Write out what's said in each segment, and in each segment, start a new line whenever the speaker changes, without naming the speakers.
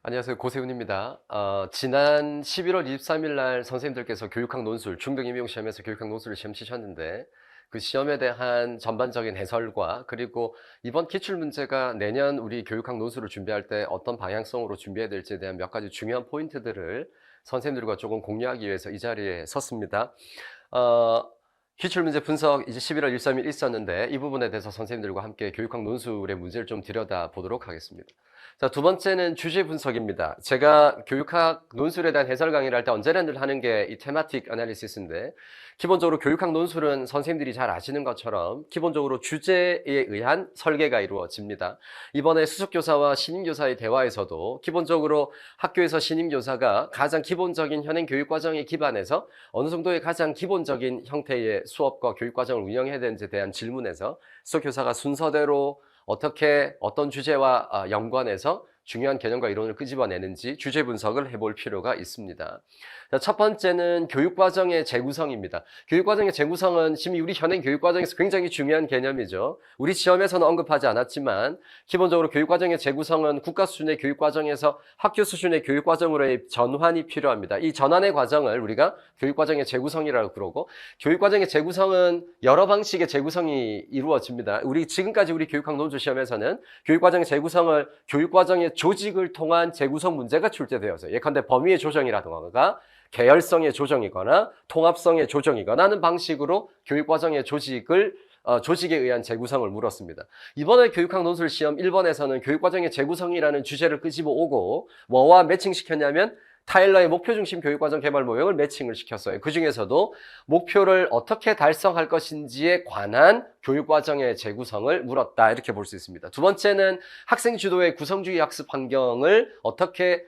안녕하세요. 고세훈입니다. 지난 11월 23일 날 선생님들께서 교육학 논술, 중등 임용시험에서 교육학 논술을 시험 치셨는데 그 시험에 대한 전반적인 해설과 그리고 이번 기출문제가 내년 우리 교육학 논술을 준비할 때 어떤 방향성으로 준비해야 될지에 대한 몇 가지 중요한 포인트들을 선생님들과 조금 공유하기 위해서 이 자리에 섰습니다. 기출문제 분석 이제 11월 13일 있었는데 이 부분에 대해서 선생님들과 함께 교육학 논술의 문제를 좀 들여다보도록 하겠습니다. 자, 두 번째는 주제 분석입니다. 제가 교육학 논술에 대한 해설 강의를 할 때 언제나 늘 하는 게 이 테마틱 애널리시스인데 기본적으로 교육학 논술은 선생님들이 잘 아시는 것처럼 기본적으로 주제에 의한 설계가 이루어집니다. 이번에 수석교사와 신임교사의 대화에서도 기본적으로 학교에서 신임교사가 가장 기본적인 현행 교육과정에 기반해서 어느 정도의 가장 기본적인 형태의 수업과 교육과정을 운영해야 되는지에 대한 질문에서 수석교사가 순서대로 어떻게 어떤 주제와 연관해서 중요한 개념과 이론을 끄집어내는지 주제 분석을 해볼 필요가 있습니다. 자, 첫 번째는 교육과정의 재구성입니다. 교육과정의 재구성은 지금 우리 현행 교육과정에서 굉장히 중요한 개념이죠. 우리 시험에서는 언급하지 않았지만 기본적으로 교육과정의 재구성은 국가 수준의 교육과정에서 학교 수준의 교육과정으로의 전환이 필요합니다. 이 전환의 과정을 우리가 교육과정의 재구성이라고 그러고 교육과정의 재구성은 여러 방식의 재구성이 이루어집니다. 지금까지 우리 교육학 논술 시험에서는 교육과정의 재구성을 교육과정의 조직을 통한 재구성 문제가 출제되어서 예컨대 범위의 조정이라든가 계열성의 조정이거나 통합성의 조정이거나 하는 방식으로 교육과정의 조직에 의한 재구성을 물었습니다. 이번에 교육학 논술 시험 1번에서는 교육과정의 재구성이라는 주제를 끄집어 오고 뭐와 매칭시켰냐면 타일러의 목표 중심 교육과정 개발 모형을 매칭을 시켰어요. 그 중에서도 목표를 어떻게 달성할 것인지에 관한 교육과정의 재구성을 물었다. 이렇게 볼 수 있습니다. 두 번째는 학생 주도의 구성주의 학습 환경을 어떻게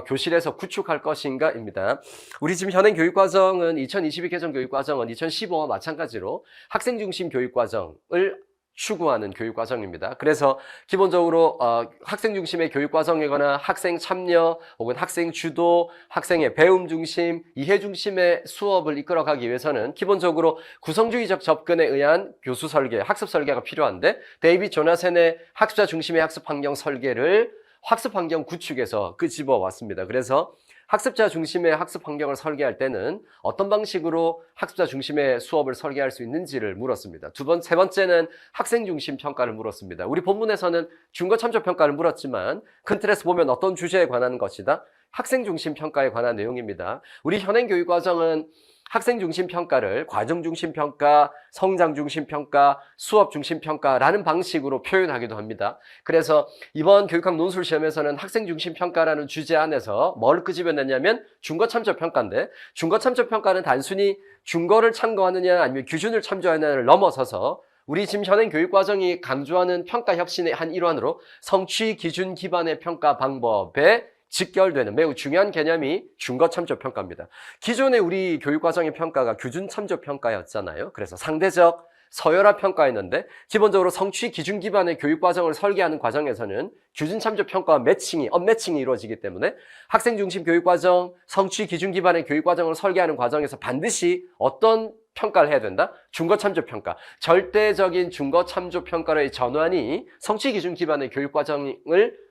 교실에서 구축할 것인가입니다. 우리 지금 현행 교육과정은 2022 개정 교육과정은 2015와 마찬가지로 학생 중심 교육과정을 추구하는 교육과정입니다. 그래서 기본적으로 학생 중심의 교육과정이거나 학생 참여 혹은 학생 주도, 학생의 배움 중심, 이해 중심의 수업을 이끌어가기 위해서는 기본적으로 구성주의적 접근에 의한 교수 설계, 학습 설계가 필요한데 데이빗 조나센의 학습자 중심의 학습 환경 설계를 학습 환경 구축에서 끄집어 왔습니다. 그래서 학습자 중심의 학습 환경을 설계할 때는 어떤 방식으로 학습자 중심의 수업을 설계할 수 있는지를 물었습니다. 세 번째는 학생 중심 평가를 물었습니다. 우리 본문에서는 준거 참조 평가를 물었지만 큰 틀에서 보면 어떤 주제에 관한 것이다? 학생 중심 평가에 관한 내용입니다. 우리 현행 교육 과정은 학생 중심 평가를 과정 중심 평가, 성장 중심 평가, 수업 중심 평가라는 방식으로 표현하기도 합니다. 그래서 이번 교육학 논술 시험에서는 학생 중심 평가라는 주제 안에서 뭘 끄집어냈냐면 준거 참조 평가인데 준거 참조 평가는 단순히 준거를 참고하느냐 아니면 기준을 참조하느냐를 넘어서서 우리 지금 현행 교육과정이 강조하는 평가 혁신의 한 일환으로 성취 기준 기반의 평가 방법에 직결되는 매우 중요한 개념이 준거 참조 평가입니다. 기존의 우리 교육과정의 평가가 규준 참조 평가였잖아요. 그래서 상대적 서열화 평가였는데 기본적으로 성취 기준 기반의 교육과정을 설계하는 과정에서는 규준 참조 평가와 언매칭이 이루어지기 때문에 학생 중심 교육과정, 성취 기준 기반의 교육과정을 설계하는 과정에서 반드시 어떤 평가를 해야 된다? 준거 참조 평가. 절대적인 준거 참조 평가의 전환이 성취 기준 기반의 교육과정을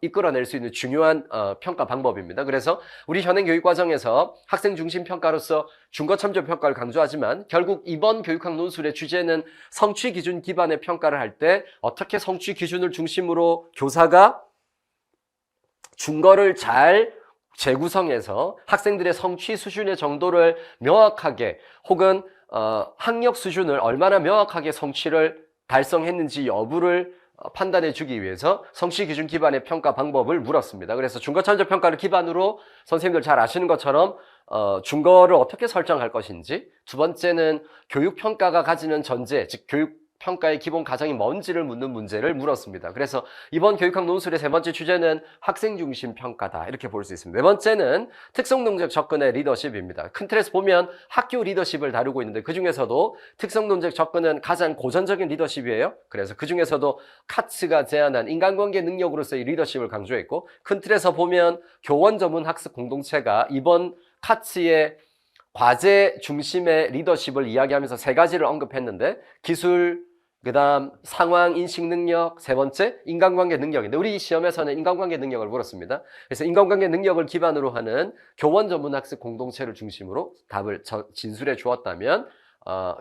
이끌어낼 수 있는 중요한 평가 방법입니다. 그래서 우리 현행 교육과정에서 학생 중심 평가로서 준거 참조 평가를 강조하지만 결국 이번 교육학 논술의 주제는 성취 기준 기반의 평가를 할 때 어떻게 성취 기준을 중심으로 교사가 준거를 잘 재구성해서 학생들의 성취 수준의 정도를 명확하게 혹은 학력 수준을 얼마나 명확하게 성취를 달성했는지 여부를 판단해 주기 위해서 성취 기준 기반의 평가 방법을 물었습니다. 그래서 준거 참조 평가를 기반으로 선생님들 잘 아시는 것처럼 준거를 어떻게 설정할 것인지, 두 번째는 교육 평가가 가지는 전제, 즉 교육 평가의 기본 가정이 뭔지를 묻는 문제를 물었습니다. 그래서 이번 교육학 논술의 세 번째 주제는 학생 중심 평가다 이렇게 볼 수 있습니다. 네 번째는 특성론적 접근의 리더십입니다. 큰 틀에서 보면 학교 리더십을 다루고 있는데 그 중에서도 특성론적 접근은 가장 고전적인 리더십이에요. 그래서 그 중에서도 카츠가 제안한 인간관계 능력으로서의 리더십을 강조했고 큰 틀에서 보면 교원 전문 학습 공동체가 이번 카츠의 과제 중심의 리더십을 이야기하면서 세 가지를 언급했는데 기술, 그다음 상황 인식 능력, 세 번째 인간관계 능력인데 우리 시험에서는 인간관계 능력을 물었습니다. 그래서 인간관계 능력을 기반으로 하는 교원 전문 학습 공동체를 중심으로 답을 진술해 주었다면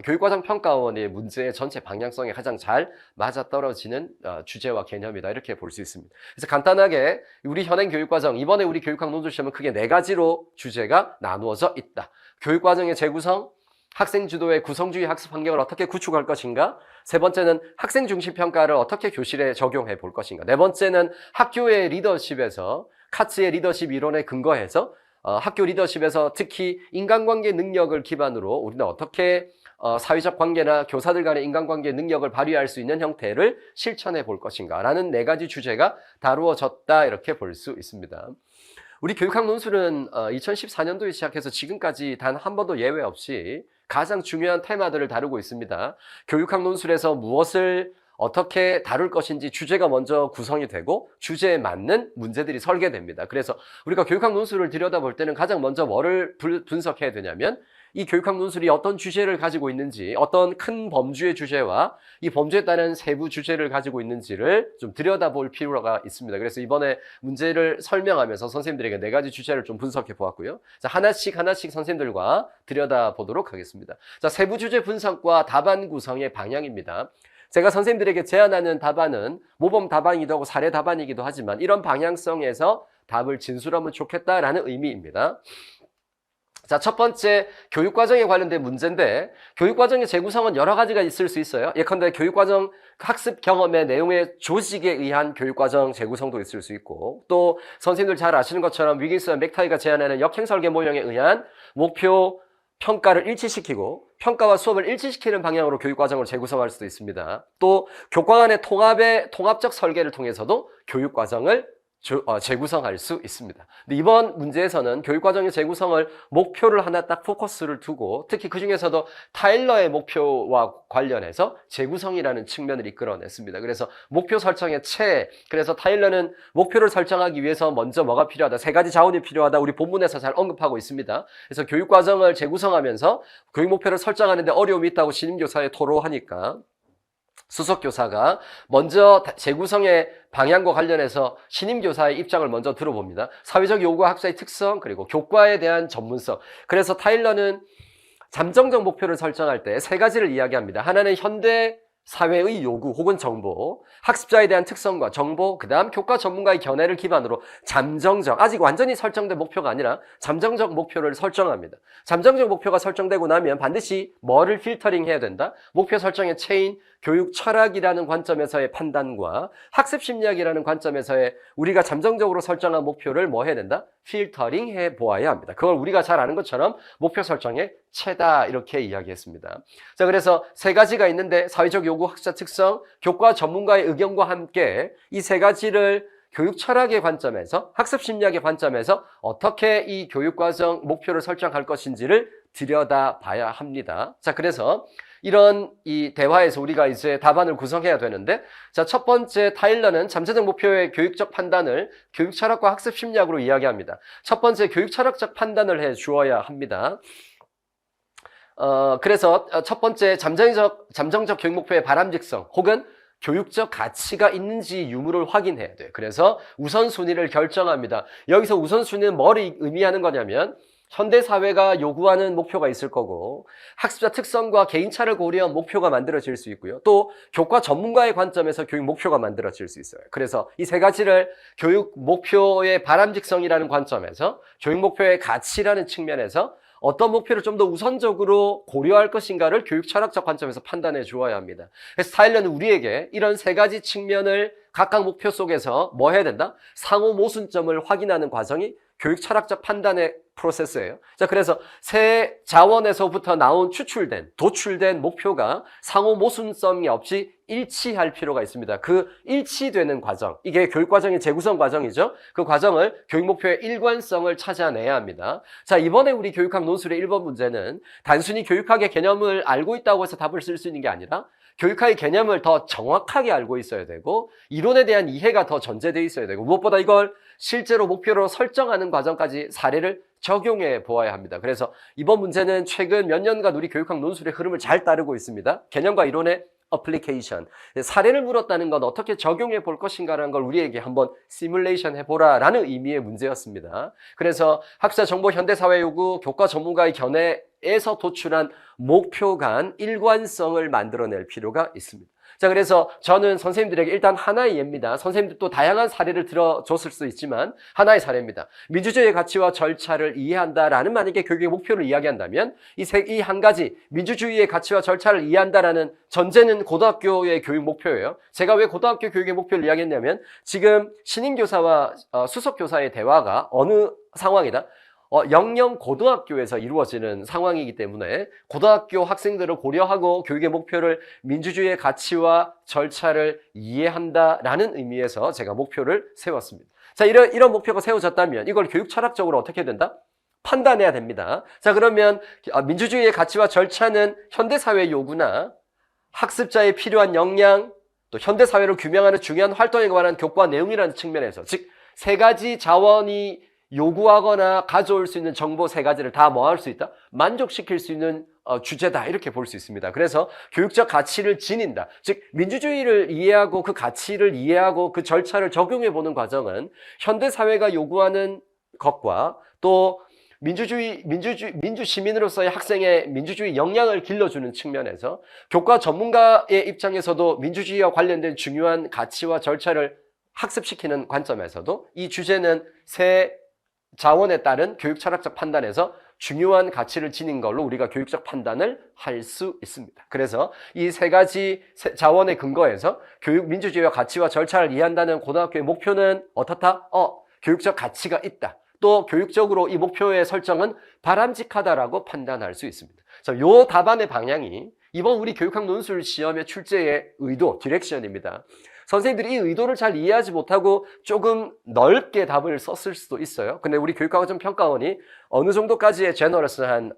교육과정 평가원의 문제의 전체 방향성에 가장 잘 맞아떨어지는 주제와 개념이다 이렇게 볼 수 있습니다. 그래서 간단하게 우리 현행 교육과정 이번에 우리 교육학 논술 시험은 크게 네 가지로 주제가 나누어져 있다. 교육과정의 재구성, 학생 주도의 구성주의 학습 환경을 어떻게 구축할 것인가? 세 번째는 학생 중심 평가를 어떻게 교실에 적용해 볼 것인가? 네 번째는 학교의 리더십에서 카츠의 리더십 이론에 근거해서 학교 리더십에서 특히 인간관계 능력을 기반으로 우리는 어떻게 사회적 관계나 교사들 간의 인간관계 능력을 발휘할 수 있는 형태를 실천해 볼 것인가? 라는 네 가지 주제가 다루어졌다 이렇게 볼 수 있습니다. 우리 교육학 논술은 2014년도에 시작해서 지금까지 단 한 번도 예외 없이 가장 중요한 테마들을 다루고 있습니다. 교육학 논술에서 무엇을 어떻게 다룰 것인지 주제가 먼저 구성이 되고 주제에 맞는 문제들이 설계됩니다. 그래서 우리가 교육학 논술을 들여다볼 때는 가장 먼저 뭐를 분석해야 되냐면 이 교육학 논술이 어떤 주제를 가지고 있는지, 어떤 큰 범주의 주제와 이 범주에 따른 세부 주제를 가지고 있는지를 좀 들여다볼 필요가 있습니다. 그래서 이번에 문제를 설명하면서 선생님들에게 네 가지 주제를 좀 분석해 보았고요. 자, 하나씩 선생님들과 들여다보도록 하겠습니다. 자, 세부 주제 분석과 답안 구성의 방향입니다. 제가 선생님들에게 제안하는 답안은 모범 답안이기도 하고 사례 답안이기도 하지만 이런 방향성에서 답을 진술하면 좋겠다라는 의미입니다. 자, 첫 번째 교육과정에 관련된 문제인데 교육과정의 재구성은 여러 가지가 있을 수 있어요. 예컨대 교육과정 학습 경험의 내용의 조직에 의한 교육과정 재구성도 있을 수 있고 또 선생님들 잘 아시는 것처럼 위긴스와 맥타이가 제안하는 역행설계 모형에 의한 목표 평가를 일치시키고 평가와 수업을 일치시키는 방향으로 교육과정을 재구성할 수도 있습니다. 또 교과 간의 통합적 설계를 통해서도 교육과정을 재구성할 수 있습니다. 근데 이번 문제에서는 교육과정의 재구성을 목표를 하나 딱 포커스를 두고 특히 그 중에서도 타일러의 목표와 관련해서 재구성이라는 측면을 이끌어냈습니다. 그래서 목표 설정의 그래서 타일러는 목표를 설정하기 위해서 먼저 뭐가 필요하다? 세 가지 자원이 필요하다. 우리 본문에서 잘 언급하고 있습니다. 그래서 교육과정을 재구성하면서 교육 목표를 설정하는데 어려움이 있다고 신임교사에 토로하니까 수석교사가 먼저 재구성의 방향과 관련해서 신임교사의 입장을 먼저 들어봅니다. 사회적 요구와 학사의 특성 그리고 교과에 대한 전문성. 그래서 타일러는 잠정적 목표를 설정할 때 세 가지를 이야기합니다. 하나는 현대 사회의 요구 혹은 정보, 학습자에 대한 특성과 정보, 그 다음 교과 전문가의 견해를 기반으로 잠정적, 아직 완전히 설정된 목표가 아니라 잠정적 목표를 설정합니다. 잠정적 목표가 설정되고 나면 반드시 뭐를 필터링해야 된다? 목표 설정의 체인, 교육 철학이라는 관점에서의 판단과 학습 심리학이라는 관점에서의 우리가 잠정적으로 설정한 목표를 뭐 해야 된다? 필터링 해 보아야 합니다. 그걸 우리가 잘 아는 것처럼 목표 설정의 체다 이렇게 이야기했습니다. 자, 그래서 세 가지가 있는데 사회적 요구, 학습자 특성, 교과 전문가의 의견과 함께 이 세 가지를 교육 철학의 관점에서 학습 심리학의 관점에서 어떻게 이 교육과정 목표를 설정할 것인지를 들여다봐야 합니다. 자, 그래서 이런 이 대화에서 우리가 이제 답안을 구성해야 되는데 자, 첫 번째 타일러는 잠재적 목표의 교육적 판단을 교육 철학과 학습 심리학으로 이야기합니다. 첫 번째 교육 철학적 판단을 해 주어야 합니다. 그래서 첫 번째 잠정적 교육 목표의 바람직성 혹은 교육적 가치가 있는지 유무를 확인해야 돼요. 그래서 우선순위를 결정합니다. 여기서 우선순위는 뭘 의미하는 거냐면 현대사회가 요구하는 목표가 있을 거고 학습자 특성과 개인차를 고려한 목표가 만들어질 수 있고요. 또 교과 전문가의 관점에서 교육 목표가 만들어질 수 있어요. 그래서 이 세 가지를 교육 목표의 바람직성이라는 관점에서 교육 목표의 가치라는 측면에서 어떤 목표를 좀 더 우선적으로 고려할 것인가를 교육 철학적 관점에서 판단해 주어야 합니다. 그래서 타일러는 우리에게 이런 세 가지 측면을 각각 목표 속에서 뭐 해야 된다? 상호 모순점을 확인하는 과정이 교육 철학적 판단의 프로세스예요. 자, 그래서 세 자원에서부터 도출된 목표가 상호 모순성이 없이 일치할 필요가 있습니다. 그 일치되는 과정, 이게 교육과정의 재구성 과정이죠. 그 과정을 교육 목표의 일관성을 찾아내야 합니다. 자, 이번에 우리 교육학 논술의 1번 문제는 단순히 교육학의 개념을 알고 있다고 해서 답을 쓸 수 있는 게 아니라 교육학의 개념을 더 정확하게 알고 있어야 되고 이론에 대한 이해가 더 전제되어 있어야 되고 무엇보다 이걸 실제로 목표로 설정하는 과정까지 사례를 적용해 보아야 합니다. 그래서 이번 문제는 최근 몇 년간 우리 교육학 논술의 흐름을 잘 따르고 있습니다. 개념과 이론의 어플리케이션. 사례를 물었다는 건 어떻게 적용해 볼 것인가라는 걸 우리에게 한번 시뮬레이션 해보라 라는 의미의 문제였습니다. 그래서 학사 정보 현대사회 요구 교과 전문가의 견해에서 도출한 목표 간 일관성을 만들어낼 필요가 있습니다. 자, 그래서 저는 선생님들에게 일단 하나의 예입니다. 선생님들 또 다양한 사례를 들어줬을 수 있지만 하나의 사례입니다. 민주주의의 가치와 절차를 이해한다라는 만약에 교육의 목표를 이야기한다면 이 한 가지 민주주의의 가치와 절차를 이해한다라는 전제는 고등학교의 교육 목표예요. 제가 왜 고등학교 교육의 목표를 이야기했냐면 지금 신임교사와 수석교사의 대화가 어느 상황이다? 영영 고등학교에서 이루어지는 상황이기 때문에 고등학교 학생들을 고려하고 교육의 목표를 민주주의의 가치와 절차를 이해한다라는 의미에서 제가 목표를 세웠습니다. 자, 이런 목표가 세워졌다면 이걸 교육 철학적으로 어떻게 된다? 판단해야 됩니다. 자, 그러면 민주주의의 가치와 절차는 현대사회의 요구나 학습자의 필요한 역량, 또 현대사회를 규명하는 중요한 활동에 관한 교과 내용이라는 측면에서 즉 세 가지 자원이 요구하거나 가져올 수 있는 정보 세 가지를 다 뭐 할 수 있다? 만족시킬 수 있는 주제다 이렇게 볼 수 있습니다. 그래서 교육적 가치를 지닌다. 즉 민주주의를 이해하고 그 가치를 이해하고 그 절차를 적용해 보는 과정은 현대사회가 요구하는 것과 또 민주 시민으로서의 학생의 민주주의 역량을 길러주는 측면에서 교과 전문가의 입장에서도 민주주의와 관련된 중요한 가치와 절차를 학습시키는 관점에서도 이 주제는 세 자원에 따른 교육 철학적 판단에서 중요한 가치를 지닌 걸로 우리가 교육적 판단을 할 수 있습니다. 그래서 이 세 가지 자원의 근거에서 교육 민주주의와 가치와 절차를 이해한다는 고등학교의 목표는 어떻다? 교육적 가치가 있다. 또 교육적으로 이 목표의 설정은 바람직하다라고 판단할 수 있습니다. 자, 요 답안의 방향이 이번 우리 교육학 논술 시험의 출제의 의도, 디렉션입니다. 선생님들이 이 의도를 잘 이해하지 못하고 조금 넓게 답을 썼을 수도 있어요. 근데 우리 교육학원 평가원이 어느 정도까지의 제너러스한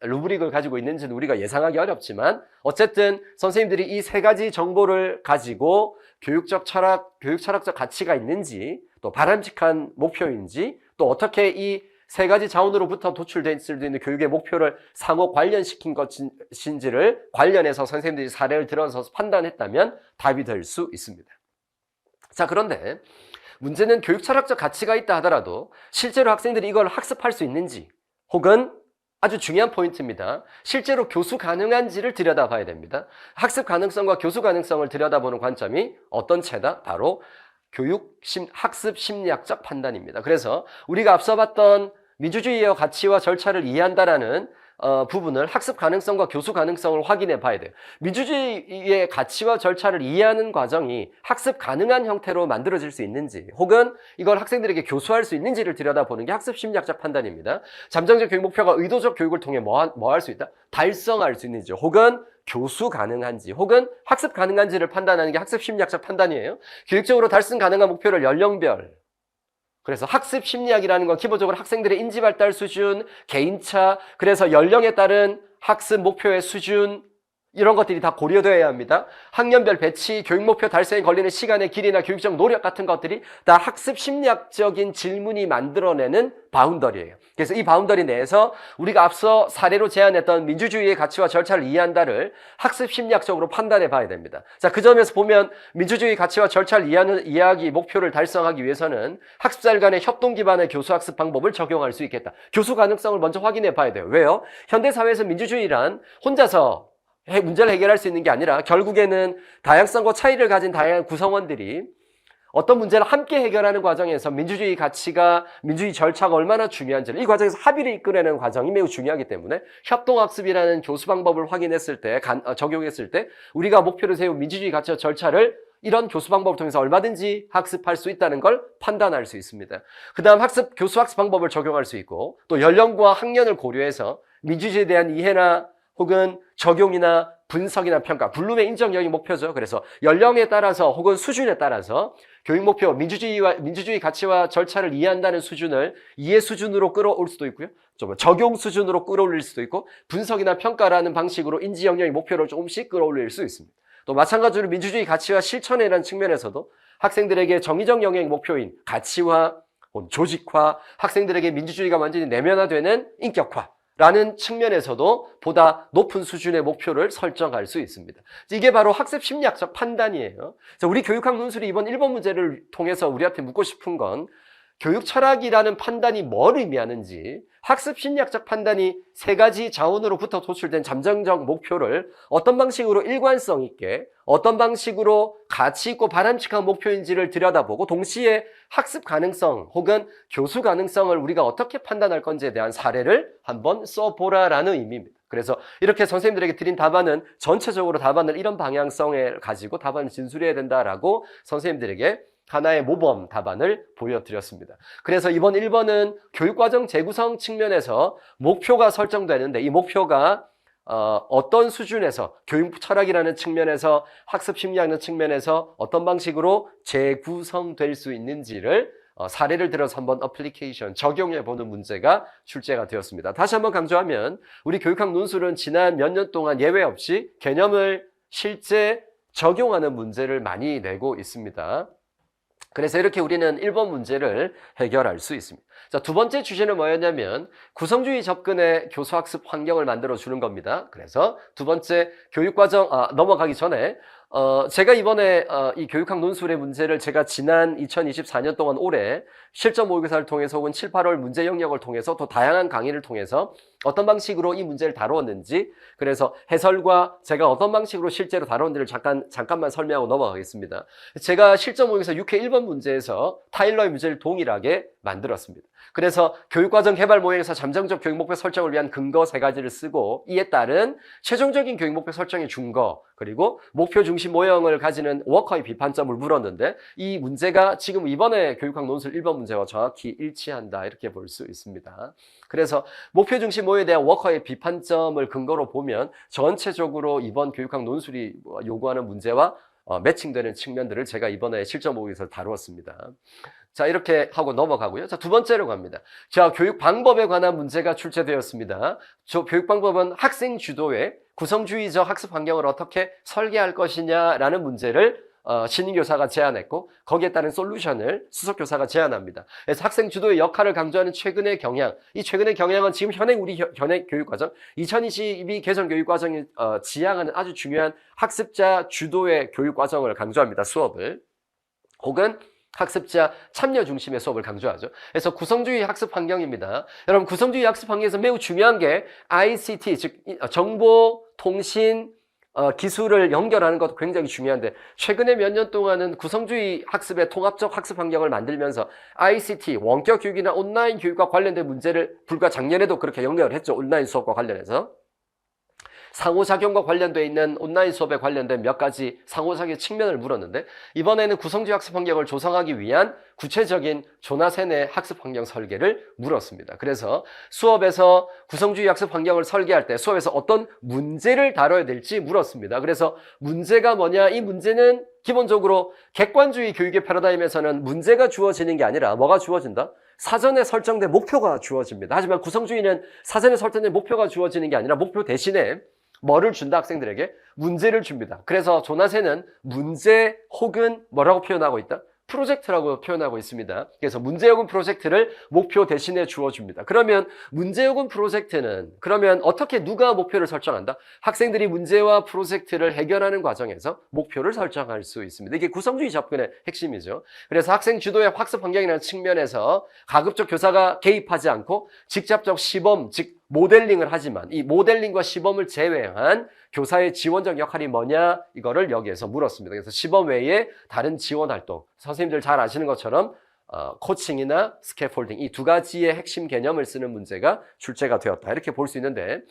루브릭을 가지고 있는지는 우리가 예상하기 어렵지만 어쨌든 선생님들이 이 세 가지 정보를 가지고 교육 철학적 가치가 있는지 또 바람직한 목표인지 또 어떻게 이 세 가지 자원으로부터 도출될 수 있는 교육의 목표를 상호 관련시킨 것인지를 관련해서 선생님들이 사례를 들어서 판단했다면 답이 될 수 있습니다. 자, 그런데 문제는 교육 철학적 가치가 있다 하더라도 실제로 학생들이 이걸 학습할 수 있는지 혹은 아주 중요한 포인트입니다. 실제로 교수 가능한지를 들여다봐야 됩니다. 학습 가능성과 교수 가능성을 들여다보는 관점이 어떤 채다? 바로 학습 심리학적 판단입니다. 그래서 우리가 앞서 봤던 민주주의의 가치와 절차를 이해한다라는 부분을 학습 가능성과 교수 가능성을 확인해 봐야 돼요. 민주주의의 가치와 절차를 이해하는 과정이 학습 가능한 형태로 만들어질 수 있는지 혹은 이걸 학생들에게 교수할 수 있는지를 들여다보는 게 학습 심리학적 판단입니다. 잠정적 교육 목표가 의도적 교육을 통해 뭐 할 수 있다? 달성할 수 있는지 혹은 교수 가능한지 혹은 학습 가능한지를 판단하는 게 학습 심리학적 판단이에요. 교육적으로 달성 가능한 목표를 연령별 그래서 학습 심리학이라는 건 기본적으로 학생들의 인지 발달 수준, 개인차, 그래서 연령에 따른 학습 목표의 수준 이런 것들이 다 고려되어야 합니다. 학년별 배치, 교육 목표 달성에 걸리는 시간의 길이나 교육적 노력 같은 것들이 다 학습 심리학적인 질문이 만들어내는 바운더리예요. 그래서 이 바운더리 내에서 우리가 앞서 사례로 제안했던 민주주의의 가치와 절차를 이해한다를 학습 심리학적으로 판단해 봐야 됩니다. 자, 그 점에서 보면 민주주의 가치와 절차를 이해하기 목표를 달성하기 위해서는 학습자들 간의 협동 기반의 교수 학습 방법을 적용할 수 있겠다. 교수 가능성을 먼저 확인해 봐야 돼요. 왜요? 현대사회에서 민주주의란 혼자서 문제를 해결할 수 있는 게 아니라 결국에는 다양성과 차이를 가진 다양한 구성원들이 어떤 문제를 함께 해결하는 과정에서 민주주의 가치가, 민주주의 절차가 얼마나 중요한지를 이 과정에서 합의를 이끌어내는 과정이 매우 중요하기 때문에 협동학습이라는 교수 방법을 확인했을 때, 적용했을 때 우리가 목표를 세운 민주주의 가치와 절차를 이런 교수 방법을 통해서 얼마든지 학습할 수 있다는 걸 판단할 수 있습니다. 그 다음 교수 학습 방법을 적용할 수 있고 또 연령과 학년을 고려해서 민주주의에 대한 이해나 혹은 적용이나 분석이나 평가, 블룸의 인정 영역 목표죠. 그래서 연령에 따라서 혹은 수준에 따라서 교육 목표, 민주주의 가치와 절차를 이해한다는 수준을 이해 수준으로 끌어올 수도 있고요. 좀 적용 수준으로 끌어올릴 수도 있고 분석이나 평가라는 방식으로 인지 영역의 목표를 조금씩 끌어올릴 수 있습니다. 또 마찬가지로 민주주의 가치와 실천이라는 측면에서도 학생들에게 정의적 영역의 목표인 가치와 조직화, 학생들에게 민주주의가 완전히 내면화되는 인격화라는 측면에서도 보다 높은 수준의 목표를 설정할 수 있습니다. 이게 바로 학습 심리학적 판단이에요. 자, 우리 교육학 논술이 이번 1번 문제를 통해서 우리한테 묻고 싶은 건 교육 철학이라는 판단이 뭘 의미하는지, 학습 심리학적 판단이 세 가지 자원으로부터 도출된 잠정적 목표를 어떤 방식으로 일관성 있게, 어떤 방식으로 가치 있고 바람직한 목표인지를 들여다보고 동시에 학습 가능성 혹은 교수 가능성을 우리가 어떻게 판단할 건지에 대한 사례를 한번 써보라라는 의미입니다. 그래서 이렇게 선생님들에게 드린 답안은 전체적으로 답안을 이런 방향성을 가지고 답안을 진술해야 된다라고 선생님들에게 하나의 모범 답안을 보여드렸습니다. 그래서 이번 1번은 교육과정 재구성 측면에서 목표가 설정되는데 이 목표가 어떤 수준에서 교육 철학이라는 측면에서 학습 심리학의 측면에서 어떤 방식으로 재구성될 수 있는지를 사례를 들어서 한번 어플리케이션, 적용해보는 문제가 출제가 되었습니다. 다시 한번 강조하면 우리 교육학 논술은 지난 몇 년 동안 예외 없이 개념을 실제 적용하는 문제를 많이 내고 있습니다. 그래서 이렇게 우리는 1번 문제를 해결할 수 있습니다. 자, 두 번째 주제는 뭐였냐면 구성주의 접근의 교수학습 환경을 만들어 주는 겁니다. 그래서 두 번째 교육과정 넘어가기 전에 제가 이번에 이 교육학 논술의 문제를 제가 지난 2024년 동안 올해 실전 모의고사를 통해서 혹은 7, 8월 문제 영역을 통해서 또 다양한 강의를 통해서 어떤 방식으로 이 문제를 다루었는지, 그래서 해설과 제가 어떤 방식으로 실제로 다루었는지를 잠깐만 설명하고 넘어가겠습니다. 제가 실전 모의고사 6회 1번 문제에서 타일러의 문제를 동일하게 만들었습니다. 그래서 교육과정 개발 모형에서 잠정적 교육목표 설정을 위한 근거 3가지를 쓰고 이에 따른 최종적인 교육목표 설정의 준거, 그리고 목표 중심 모형을 가지는 워커의 비판점을 물었는데 이 문제가 지금 이번에 교육학 논술 1번 문제와 정확히 일치한다, 이렇게 볼 수 있습니다. 그래서 목표 중심 모형에 대한 워커의 비판점을 근거로 보면 전체적으로 이번 교육학 논술이 요구하는 문제와 매칭되는 측면들을 제가 이번에 실전 모의고사에서 다루었습니다. 자, 이렇게 하고 넘어가고요. 자, 두 번째로 갑니다. 자, 교육 방법에 관한 문제가 출제되었습니다. 교육 방법은 학생 주도의 구성주의적 학습 환경을 어떻게 설계할 것이냐라는 문제를 신임교사가 제안했고 거기에 따른 솔루션을 수석교사가 제안합니다. 그래서 학생 주도의 역할을 강조하는 최근의 경향, 이 최근의 경향은 지금 우리 현행 교육과정 2022 개정 교육과정이 지향하는 아주 중요한 학습자 주도의 교육과정을 강조합니다. 수업을. 혹은 학습자 참여 중심의 수업을 강조하죠. 그래서 구성주의 학습 환경입니다. 여러분, 구성주의 학습 환경에서 매우 중요한 게 ICT, 즉 정보, 통신, 기술을 연결하는 것도 굉장히 중요한데 최근에 몇 년 동안은 구성주의 학습의 통합적 학습 환경을 만들면서 ICT, 원격 교육이나 온라인 교육과 관련된 문제를 불과 작년에도 그렇게 연결을 했죠. 온라인 수업과 관련해서. 상호작용과 관련되어 있는 온라인 수업에 관련된 몇 가지 상호작용 측면을 물었는데 이번에는 구성주의 학습 환경을 조성하기 위한 구체적인 조나센의 학습 환경 설계를 물었습니다. 그래서 수업에서 구성주의 학습 환경을 설계할 때 수업에서 어떤 문제를 다뤄야 될지 물었습니다. 그래서 문제가 뭐냐? 이 문제는 기본적으로 객관주의 교육의 패러다임에서는 문제가 주어지는 게 아니라 뭐가 주어진다? 사전에 설정된 목표가 주어집니다. 하지만 구성주의는 사전에 설정된 목표가 주어지는 게 아니라 목표 대신에 뭐를 준다? 학생들에게 문제를 줍니다. 그래서 조나센은 문제 혹은 뭐라고 표현하고 있다? 프로젝트라고 표현하고 있습니다. 그래서 문제 혹은 프로젝트를 목표 대신에 주어줍니다. 그러면 문제 혹은 프로젝트는 그러면 어떻게 누가 목표를 설정한다? 학생들이 문제와 프로젝트를 해결하는 과정에서 목표를 설정할 수 있습니다. 이게 구성주의 접근의 핵심이죠. 그래서 학생 주도의 학습 환경이라는 측면에서 가급적 교사가 개입하지 않고 직접적 시범, 즉 모델링을 하지만 이 모델링과 시범을 제외한 교사의 지원적 역할이 뭐냐? 이거를 여기에서 물었습니다. 그래서 시범 외에 다른 지원 활동, 선생님들 잘 아시는 것처럼 코칭이나 스캐폴딩 이 두 가지의 핵심 개념을 쓰는 문제가 출제가 되었다. 이렇게 볼 수 있는데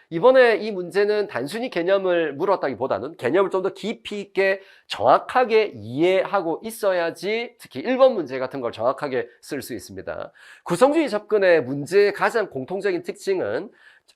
이번에 이 문제는 단순히 개념을 물었다기보다는 개념을 좀 더 깊이 있게 정확하게 이해하고 있어야지 특히 1번 문제 같은 걸 정확하게 쓸 수 있습니다. 구성주의 접근의 문제의 가장 공통적인 특징은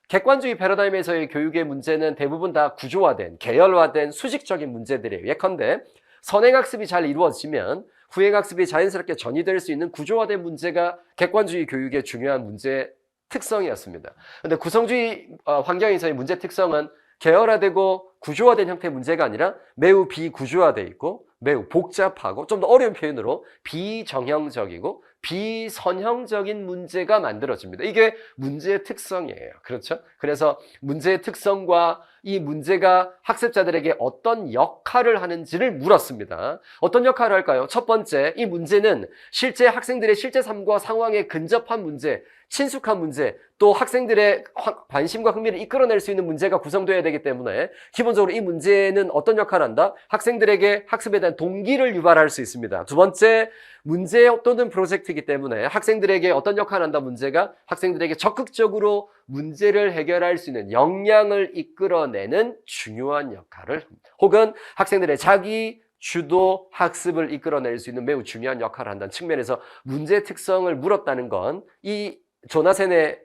객관주의 패러다임에서의 교육의 문제는 대부분 다 구조화된, 계열화된 수직적인 문제들이에요. 예컨대 선행학습이 잘 이루어지면 후행학습이 자연스럽게 전이될 수 있는 구조화된 문제가 객관주의 교육의 중요한 문제 특성이었습니다. 근데 구성주의 환경에서의 문제 특성은 계열화되고 구조화된 형태의 문제가 아니라 매우 비구조화되어 있고 매우 복잡하고 좀 더 어려운 표현으로 비정형적이고 비선형적인 문제가 만들어집니다. 이게 문제의 특성이에요. 그렇죠? 그래서 문제의 특성과 이 문제가 학습자들에게 어떤 역할을 하는지를 물었습니다. 어떤 역할을 할까요? 첫 번째, 이 문제는 실제 학생들의 실제 삶과 상황에 근접한 문제, 친숙한 문제, 또 학생들의 관심과 흥미를 이끌어낼 수 있는 문제가 구성되어야 되기 때문에 기본적으로 이 문제는 어떤 역할을 한다? 학생들에게 학습에 대한 동기를 유발할 수 있습니다. 두 번째, 문제 또는 프로젝트이기 때문에 학생들에게 어떤 역할을 한다? 문제가 학생들에게 적극적으로 문제를 해결할 수 있는 역량을 이끌어내는 중요한 역할을 합니다. 혹은 학생들의 자기 주도 학습을 이끌어낼 수 있는 매우 중요한 역할을 한다는 측면에서 문제의 특성을 물었다는 건 이 조나센의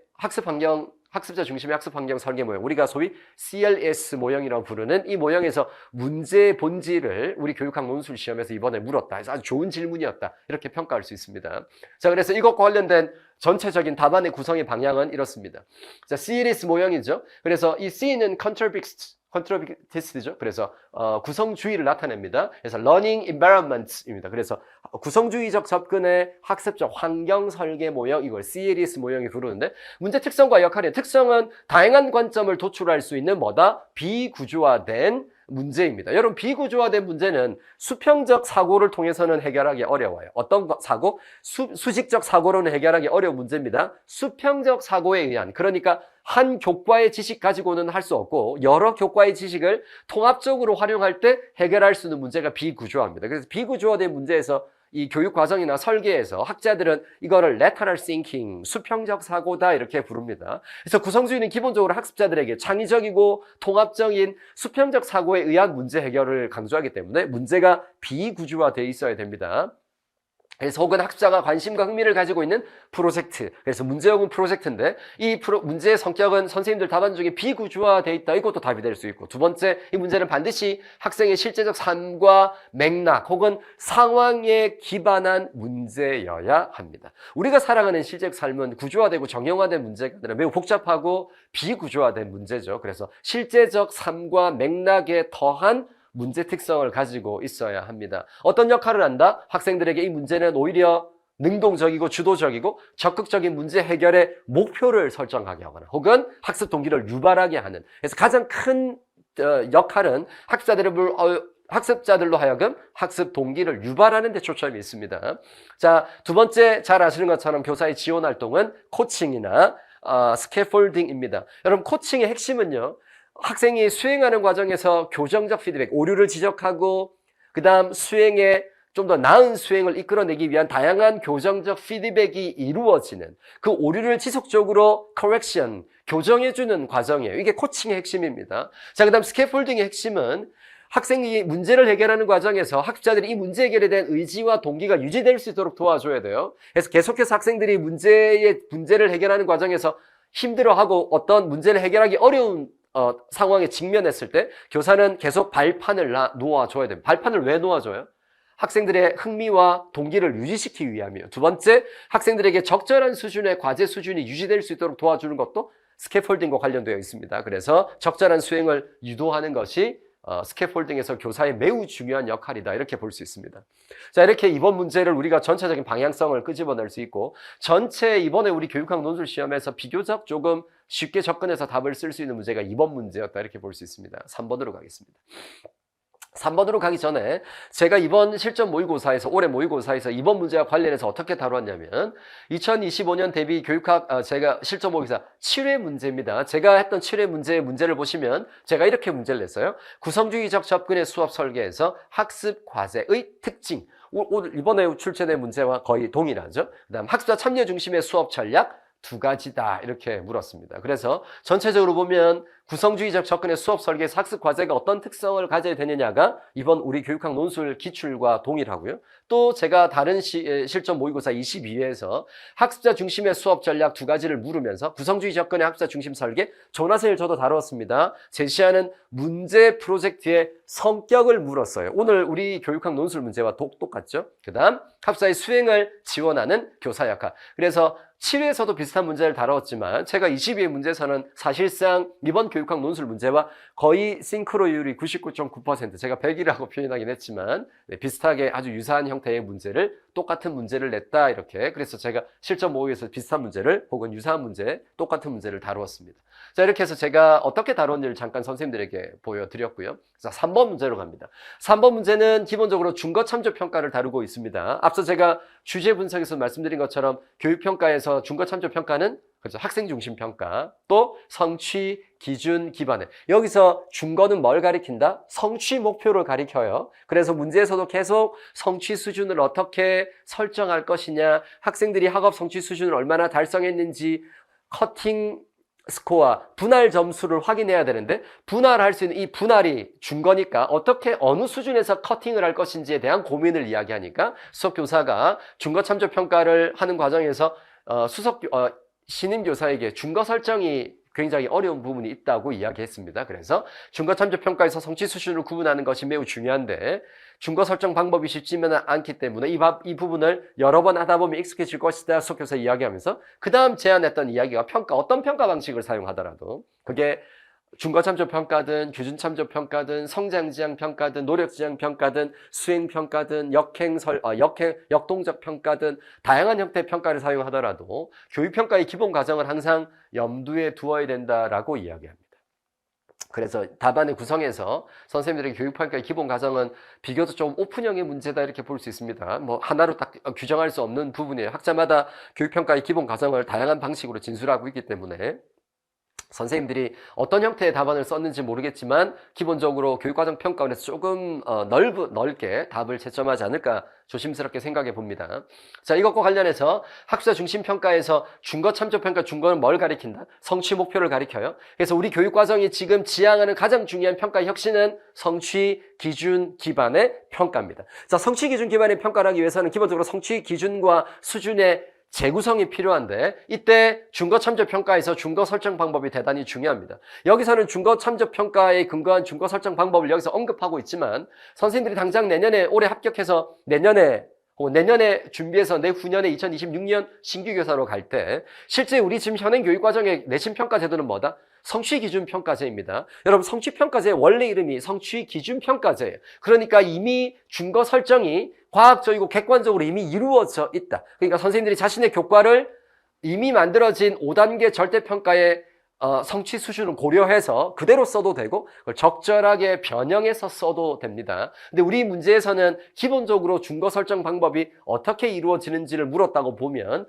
학습자 중심의 학습 환경 설계 모형, 우리가 소위 CLS 모형이라고 부르는 이 모형에서 문제의 본질을 우리 교육학 논술 시험에서 이번에 물었다. 그래서 아주 좋은 질문이었다. 이렇게 평가할 수 있습니다. 자, 그래서 이것과 관련된 전체적인 답안의 구성의 방향은 이렇습니다. 자, CLS 모형이죠. 그래서 이 C는 컨트러빅티스트죠. 그래서 구성주의를 나타냅니다. 그래서 learning environments입니다. 그래서 구성주의적 접근의 학습적 환경 설계 모형, 이걸 CLS 모형이 부르는데 문제 특성과 역할의 특성은 다양한 관점을 도출할 수 있는 뭐다? 비구조화된 문제입니다. 여러분, 비구조화된 문제는 수평적 사고를 통해서는 해결하기 어려워요. 어떤 사고? 수직적 사고로는 해결하기 어려운 문제입니다. 수평적 사고에 의한, 그러니까 한 교과의 지식 가지고는 할 수 없고 여러 교과의 지식을 통합적으로 활용할 때 해결할 수 있는 문제가 비구조화입니다. 그래서 비구조화된 문제에서 이 교육 과정이나 설계에서 학자들은 이거를 lateral thinking, 수평적 사고다 이렇게 부릅니다. 그래서 구성주의는 기본적으로 학습자들에게 창의적이고 통합적인 수평적 사고에 의한 문제 해결을 강조하기 때문에 문제가 비구조화되어 있어야 됩니다. 그래서 혹은 학습자가 관심과 흥미를 가지고 있는 프로젝트, 그래서 문제형은 프로젝트인데 이 문제의 성격은 선생님들 답안 중에 비구조화되어 있다. 이것도 답이 될 수 있고, 두 번째, 이 문제는 반드시 학생의 실제적 삶과 맥락 혹은 상황에 기반한 문제여야 합니다. 우리가 살아가는 실제적 삶은 구조화되고 정형화된 문제가 아니라 매우 복잡하고 비구조화된 문제죠. 그래서 실제적 삶과 맥락에 더한 문제 특성을 가지고 있어야 합니다. 어떤 역할을 한다? 학생들에게 이 문제는 오히려 능동적이고 주도적이고 적극적인 문제 해결의 목표를 설정하게 하거나 혹은 학습 동기를 유발하게 하는, 그래서 가장 큰 역할은 학습자들로 하여금 학습 동기를 유발하는 데 초점이 있습니다. 자, 두 번째, 잘 아시는 것처럼 교사의 지원 활동은 코칭이나 스캐폴딩입니다. 여러분, 코칭의 핵심은요, 학생이 수행하는 과정에서 교정적 피드백, 오류를 지적하고 그 다음 수행에 좀 더 나은 수행을 이끌어내기 위한 다양한 교정적 피드백이 이루어지는, 그 오류를 지속적으로 correction, 교정해주는 과정이에요. 이게 코칭의 핵심입니다. 자, 그 다음 스캐폴딩의 핵심은 학생이 문제를 해결하는 과정에서 학습자들이 이 문제 해결에 대한 의지와 동기가 유지될 수 있도록 도와줘야 돼요. 그래서 계속해서 학생들이 문제를 해결하는 과정에서 힘들어하고 어떤 문제를 해결하기 어려운 상황에 직면했을 때 교사는 계속 발판을 놓아줘야 됩니다. 발판을 왜 놓아줘요? 학생들의 흥미와 동기를 유지시키기 위함이에요. 두 번째, 학생들에게 적절한 수준의 과제 수준이 유지될 수 있도록 도와주는 것도 스캐폴딩과 관련되어 있습니다. 그래서 적절한 수행을 유도하는 것이 스캐폴딩에서 교사의 매우 중요한 역할이다, 이렇게 볼 수 있습니다. 자, 이렇게 이번 문제를 우리가 전체적인 방향성을 끄집어낼 수 있고, 전체 이번에 우리 교육학 논술 시험에서 비교적 조금 쉽게 접근해서 답을 쓸 수 있는 문제가 이번 문제였다, 이렇게 볼 수 있습니다. 3번으로 가겠습니다. 3번으로 가기 전에 제가 이번 실전 모의고사에서, 올해 모의고사에서 이번 문제와 관련해서 어떻게 다루었냐면 2025년 대비 교육학 제가 실전 모의고사 7회 문제입니다. 제가 했던 7회 문제를 보시면 제가 이렇게 문제를 냈어요. 구성주의적 접근의 수업 설계에서 학습 과제의 특징, 오늘 이번에 출제된 문제와 거의 동일하죠. 그다음 학습자 참여 중심의 수업 전략 두 가지다, 이렇게 물었습니다. 그래서 전체적으로 보면 구성주의적 접근의 수업 설계에서 학습 과제가 어떤 특성을 가져야 되느냐가 이번 우리 교육학 논술 기출과 동일하고요. 또 제가 다른 실전 모의고사 22회에서 학습자 중심의 수업 전략 두 가지를 물으면서 구성주의 접근의 학습자 중심 설계, 조나센을 저도 다루었습니다. 제시하는 문제 프로젝트의 성격을 물었어요. 오늘 우리 교육학 논술 문제와 똑같죠. 그 다음 학습자의 수행을 지원하는 교사 역할. 그래서 7회에서도 비슷한 문제를 다뤘지만 제가 22회 문제에서는 사실상 이번 교육학 논술 문제와 거의 싱크로율이 99.9%, 제가 100이라고 표현하긴 했지만 비슷하게 아주 유사한 형태의 문제를, 똑같은 문제를 냈다 이렇게. 그래서 제가 실전 모의에서 비슷한 문제를 혹은 유사한 문제, 똑같은 문제를 다루었습니다. 자, 이렇게 해서 제가 어떻게 다뤘는지를 잠깐 선생님들에게 보여드렸고요. 자, 3번 문제로 갑니다. 3번 문제는 기본적으로 중거 참조 평가를 다루고 있습니다. 앞서 제가 주제 분석에서 말씀드린 것처럼 교육평가에서 중거 참조 평가는 그렇죠, 학생 중심 평가, 또 성취 기준 기반에, 여기서 중거는 뭘 가리킨다? 성취 목표를 가리켜요. 그래서 문제에서도 계속 성취 수준을 어떻게 설정할 것이냐, 학생들이 학업 성취 수준을 얼마나 달성했는지, 커팅 스코어, 분할 점수를 확인해야 되는데, 분할할 수 있는 이 분할이 중거니까 어떻게 어느 수준에서 커팅을 할 것인지에 대한 고민을 이야기하니까 수석 교사가 중거 참조 평가를 하는 과정에서 신임 교사에게 중거 설정이 굉장히 어려운 부분이 있다고 이야기했습니다. 그래서 중거 참조 평가에서 성취 수준을 구분하는 것이 매우 중요한데, 중거 설정 방법이 쉽지는 않기 때문에 이 부분을 여러 번 하다 보면 익숙해질 것이다 수석 교사 이야기하면서, 그 다음 제안했던 이야기가 어떤 평가 방식을 사용하더라도, 그게 중거 참조 평가든 규준 참조 평가든 성장 지향 평가든 노력 지향 평가든 수행 평가든 역동적 평가든 다양한 형태의 평가를 사용하더라도 교육 평가의 기본 과정을 항상 염두에 두어야 된다라고 이야기합니다. 그래서 답안의 구성에서 선생님들의 교육평가의 기본 과정은 비교적 좀 오픈형의 문제다 이렇게 볼 수 있습니다. 뭐 하나로 딱 규정할 수 없는 부분이에요. 학자마다 교육평가의 기본 과정을 다양한 방식으로 진술하고 있기 때문에 선생님들이 어떤 형태의 답안을 썼는지 모르겠지만 기본적으로 교육과정 평가원에서 조금 넓게 답을 채점하지 않을까 조심스럽게 생각해 봅니다. 자, 이것과 관련해서 학습자 중심 평가에서 중거 참조 평가, 중거는 뭘 가리킨다? 성취 목표를 가리켜요. 그래서 우리 교육과정이 지금 지향하는 가장 중요한 평가의 혁신은 성취 기준 기반의 평가입니다. 자, 성취 기준 기반의 평가를 하기 위해서는 기본적으로 성취 기준과 수준의 재구성이 필요한데, 이때 중거 참조 평가에서 중거 설정 방법이 대단히 중요합니다. 여기서는 중거 참조 평가에 근거한 중거 설정 방법을 여기서 언급하고 있지만, 선생님들이 당장 내년에 올해 합격해서 내년에 준비해서 내후년에 2026년 신규 교사로 갈 때 실제 우리 지금 현행 교육과정의 내신 평가 제도는 뭐다? 성취 기준 평가제입니다. 여러분, 성취 평가제의 원래 이름이 성취 기준 평가제예요. 그러니까 이미 중거 설정이 과학적이고 객관적으로 이미 이루어져 있다. 그러니까 선생님들이 자신의 교과를 이미 만들어진 5단계 절대평가의 성취 수준을 고려해서 그대로 써도 되고 그걸 적절하게 변형해서 써도 됩니다. 근데 우리 문제에서는 기본적으로 중거 설정 방법이 어떻게 이루어지는지를 물었다고 보면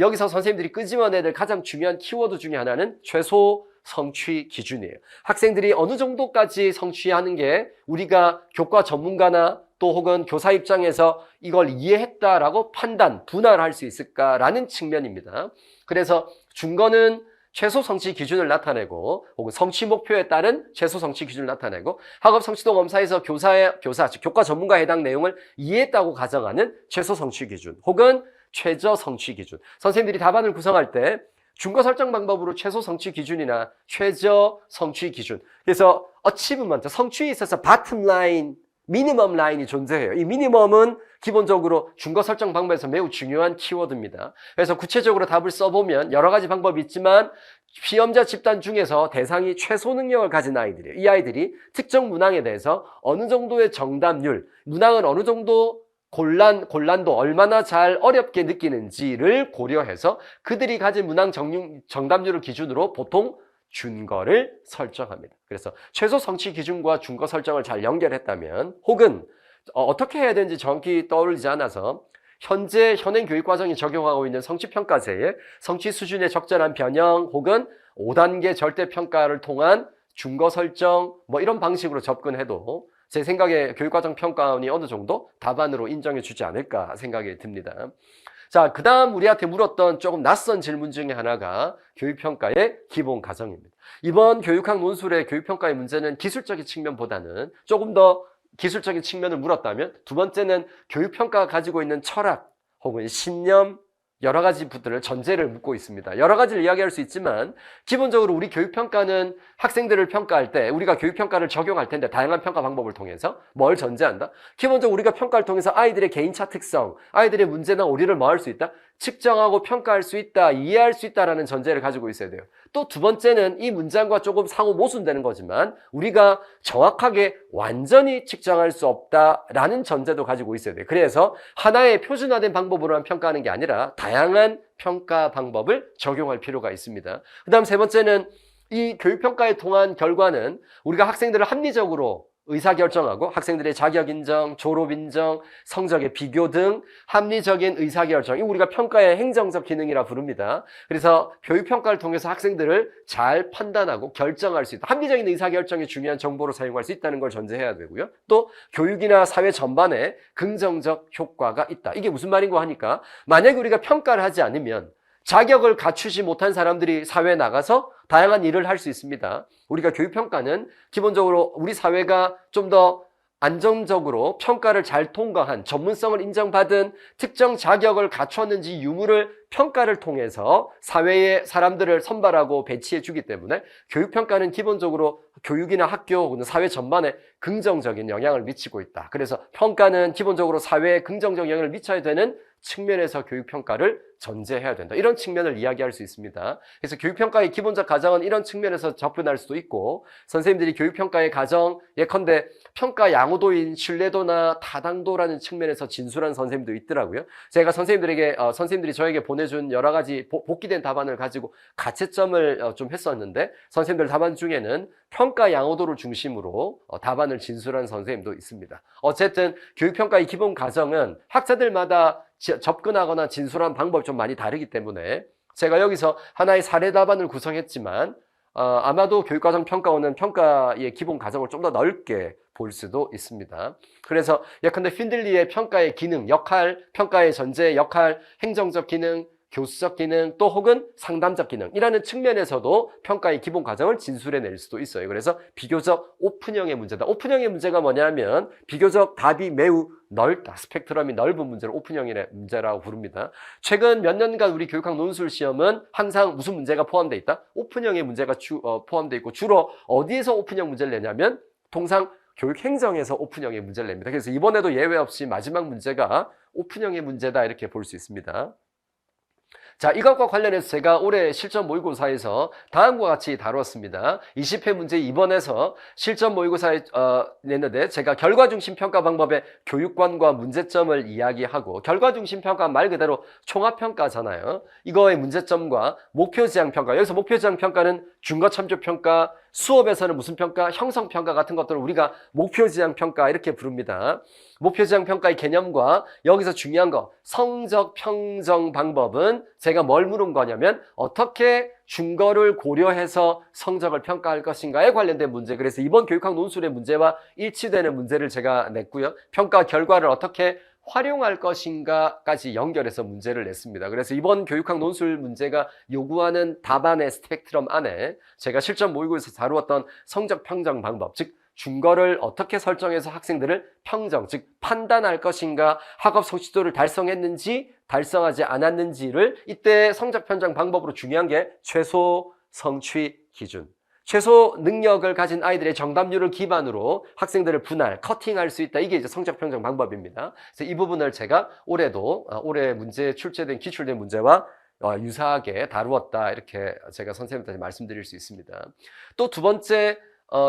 여기서 선생님들이 끄집어내야 될 가장 중요한 키워드 중에 하나는 최소 성취 기준이에요. 학생들이 어느 정도까지 성취하는 게 우리가 교과 전문가나 또 혹은 교사 입장에서 이걸 이해했다라고 분할할 수 있을까라는 측면입니다. 그래서 중거는 최소 성취 기준을 나타내고 혹은 성취 목표에 따른 최소 성취 기준을 나타내고, 학업 성취도 검사에서 교과 전문가에 해당 내용을 이해했다고 가정하는 최소 성취 기준 혹은 최저 성취 기준. 선생님들이 답안을 구성할 때 중거 설정 방법으로 최소 성취 기준이나 최저 성취 기준, 그래서 어치브먼트, 성취에 있어서 바텀 라인, 미니멈 라인이 존재해요. 이 미니멈은 기본적으로 중거 설정 방법에서 매우 중요한 키워드입니다. 그래서 구체적으로 답을 써보면 여러 가지 방법이 있지만 시험자 집단 중에서 대상이 최소 능력을 가진 아이들이에요. 이 아이들이 특정 문항에 대해서 어느 정도의 정답률, 문항은 어느 정도 곤란도 얼마나 잘 어렵게 느끼는지를 고려해서 그들이 가진 문항 정답률을 기준으로 보통 준거를 설정합니다. 그래서 최소 성취 기준과 준거 설정을 잘 연결했다면, 혹은 어떻게 해야 되는지 정확히 떠오르지 않아서 현재 현행 교육과정이 적용하고 있는 성취평가제의 성취 수준의 적절한 변형 혹은 5단계 절대평가를 통한 준거 설정 이런 방식으로 접근해도 제 생각에 교육과정 평가원이 어느 정도 답안으로 인정해 주지 않을까 생각이 듭니다. 자, 그 다음 우리한테 물었던 조금 낯선 질문 중에 하나가 교육평가의 기본 과정입니다. 이번 교육학 논술의 교육평가의 문제는 기술적인 측면보다는 조금 더 기술적인 측면을 물었다면, 두 번째는 교육평가가 가지고 있는 철학 혹은 신념, 여러 가지 부분을 전제를 묻고 있습니다. 여러 가지를 이야기할 수 있지만 기본적으로 우리 교육평가는 학생들을 평가할 때 우리가 교육평가를 적용할 텐데, 다양한 평가 방법을 통해서 뭘 전제한다? 기본적으로 우리가 평가를 통해서 아이들의 개인차 특성, 아이들의 문제나 오류를 뭐 할 수 있다? 측정하고 평가할 수 있다, 이해할 수 있다라는 전제를 가지고 있어야 돼요. 또 두 번째는 이 문장과 조금 상호 모순되는 거지만 우리가 정확하게 완전히 측정할 수 없다라는 전제도 가지고 있어야 돼요. 그래서 하나의 표준화된 방법으로만 평가하는 게 아니라 다양한 평가 방법을 적용할 필요가 있습니다. 그 다음 세 번째는 이 교육평가에 통한 결과는 우리가 학생들을 합리적으로 의사결정하고 학생들의 자격인정, 졸업인정, 성적의 비교 등 합리적인 의사결정, 이 우리가 평가의 행정적 기능이라 부릅니다. 그래서 교육평가를 통해서 학생들을 잘 판단하고 결정할 수 있다. 합리적인 의사결정이 중요한 정보로 사용할 수 있다는 걸 전제해야 되고요. 또 교육이나 사회 전반에 긍정적 효과가 있다. 이게 무슨 말인고 하니까 만약에 우리가 평가를 하지 않으면 자격을 갖추지 못한 사람들이 사회에 나가서 다양한 일을 할 수 있습니다. 우리가 교육평가는 기본적으로 우리 사회가 좀 더 안정적으로 평가를 잘 통과한 전문성을 인정받은 특정 자격을 갖췄는지 유무를 평가를 통해서 사회의 사람들을 선발하고 배치해 주기 때문에 교육평가는 기본적으로 교육이나 학교 혹은 사회 전반에 긍정적인 영향을 미치고 있다. 그래서 평가는 기본적으로 사회에 긍정적 영향을 미쳐야 되는 측면에서 교육평가를 전제해야 된다. 이런 측면을 이야기할 수 있습니다. 그래서 교육평가의 기본적 가정은 이런 측면에서 접근할 수도 있고 선생님들이 교육평가의 가정 예컨대 평가 양호도인 신뢰도나 타당도라는 측면에서 진술한 선생님도 있더라고요. 제가 선생님들이 저에게 보내준 여러 가지 복기된 답안을 가지고 가채점을 좀 했었는데 선생님들 답안 중에는 평가 양호도를 중심으로 답안을 진술한 선생님도 있습니다. 어쨌든 교육평가의 기본 가정은 학자들마다 접근하거나 진술한 방법이 좀 많이 다르기 때문에 제가 여기서 하나의 사례 답안을 구성했지만 아마도 교육과정 평가원은 평가의 기본 가정을 좀 더 넓게 볼 수도 있습니다. 그래서 예컨대 핀들리의 평가의 기능, 역할, 평가의 전제, 역할, 행정적 기능, 교수적 기능, 또 혹은 상담적 기능이라는 측면에서도 평가의 기본 과정을 진술해낼 수도 있어요. 그래서 비교적 오픈형의 문제다. 오픈형의 문제가 뭐냐면 비교적 답이 매우 넓다. 스펙트럼이 넓은 문제를 오픈형의 문제라고 부릅니다. 최근 몇 년간 우리 교육학 논술 시험은 항상 무슨 문제가 포함되어 있다? 오픈형의 문제가 포함되어 있고 주로 어디에서 오픈형 문제를 내냐면 통상 교육행정에서 오픈형의 문제를 냅니다. 그래서 이번에도 예외 없이 마지막 문제가 오픈형의 문제다 이렇게 볼 수 있습니다. 자, 이것과 관련해서 제가 올해 실전 모의고사에서 다음과 같이 다뤘습니다. 20회 문제 2번에서 실전 모의고사에 냈는데 제가 결과중심 평가 방법의 교육관과 문제점을 이야기하고 결과중심 평가 말 그대로 총합평가잖아요. 이거의 문제점과 목표지향 평가, 여기서 목표지향 평가는 준거참조평가, 수업에서는 무슨 평가? 형성평가 같은 것들을 우리가 목표지향 평가 이렇게 부릅니다. 목표지향 평가의 개념과 여기서 중요한 거 성적 평정 방법은 제가 뭘 물은 거냐면 어떻게 준거를 고려해서 성적을 평가할 것인가에 관련된 문제. 그래서 이번 교육학 논술의 문제와 일치되는 문제를 제가 냈고요. 평가 결과를 어떻게 활용할 것인가까지 연결해서 문제를 냈습니다. 그래서 이번 교육학 논술 문제가 요구하는 답안의 스펙트럼 안에 제가 실전 모의고사에서 다루었던 성적 평정 방법, 즉 준거를 어떻게 설정해서 학생들을 평정, 즉 판단할 것인가, 학업 성취도를 달성했는지 달성하지 않았는지를 이때 성적 평정 방법으로 중요한 게 최소 성취 기준, 최소 능력을 가진 아이들의 정답률을 기반으로 학생들을 분할, 커팅할 수 있다. 이게 이제 성적 평정 방법입니다. 그래서 이 부분을 제가 올해 문제에 출제된 기출된 문제와 유사하게 다루었다. 이렇게 제가 선생님한테 말씀드릴 수 있습니다. 또 두 번째,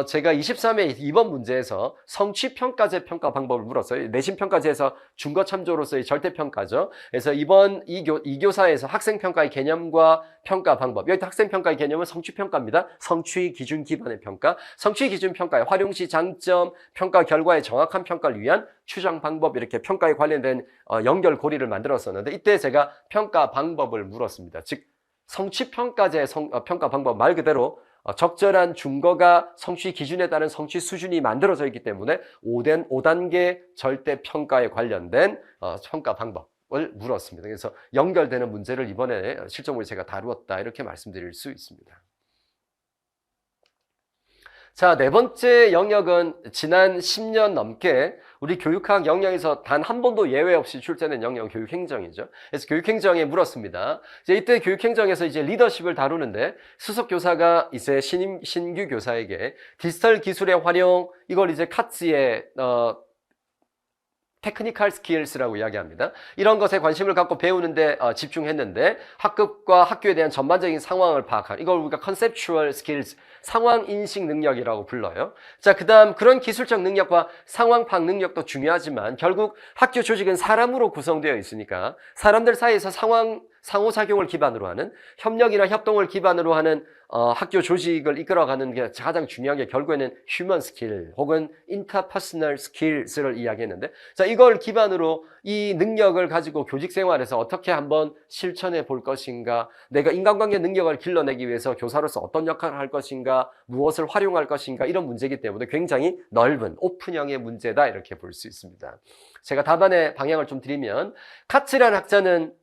제가 23회 2번 문제에서 성취평가제 평가 방법을 물었어요. 내신평가제에서 준거참조로서의 절대평가죠. 그래서 이번 이 교사에서 학생평가의 개념과 평가 방법, 여기 학생평가의 개념은 성취평가입니다. 성취기준 기반의 평가, 성취기준 평가의 활용시 장점, 평가 결과의 정확한 평가를 위한 추정 방법, 이렇게 평가에 관련된 연결고리를 만들었었는데 이때 제가 평가 방법을 물었습니다. 즉 성취평가제 평가 방법 말 그대로 적절한 준거가 성취 기준에 따른 성취 수준이 만들어져 있기 때문에 5단계 절대평가에 관련된 평가 방법을 물었습니다. 그래서 연결되는 문제를 이번에 실전모의 제가 다루었다 이렇게 말씀드릴 수 있습니다. 자, 네 번째 영역은 지난 10년 넘게 우리 교육학 영역에서 단 한 번도 예외 없이 출제된 영역 교육행정이죠. 그래서 교육행정에 물었습니다. 이때 교육행정에서 이제 리더십을 다루는데 수석 교사가 이제 신규 교사에게 디지털 기술의 활용, 이걸 이제 카츠의 테크니컬 스킬스라고 이야기합니다. 이런 것에 관심을 갖고 배우는데 집중했는데 학급과 학교에 대한 전반적인 상황을 파악하는 이걸 우리가 컨셉추얼 스킬스, 상황 인식 능력이라고 불러요. 자, 그다음 그런 기술적 능력과 상황 파악 능력도 중요하지만 결국 학교 조직은 사람으로 구성되어 있으니까 사람들 사이에서 상호작용을 기반으로 하는 협력이나 협동을 기반으로 하는 학교 조직을 이끌어가는 게 가장 중요한 게 결국에는 휴먼 스킬 혹은 인터퍼스널 스킬스를 이야기했는데, 자, 이걸 기반으로 이 능력을 가지고 교직 생활에서 어떻게 한번 실천해 볼 것인가, 내가 인간관계 능력을 길러내기 위해서 교사로서 어떤 역할을 할 것인가, 무엇을 활용할 것인가, 이런 문제이기 때문에 굉장히 넓은 오픈형의 문제다 이렇게 볼 수 있습니다. 제가 답안의 방향을 좀 드리면, 카츠라는 학자는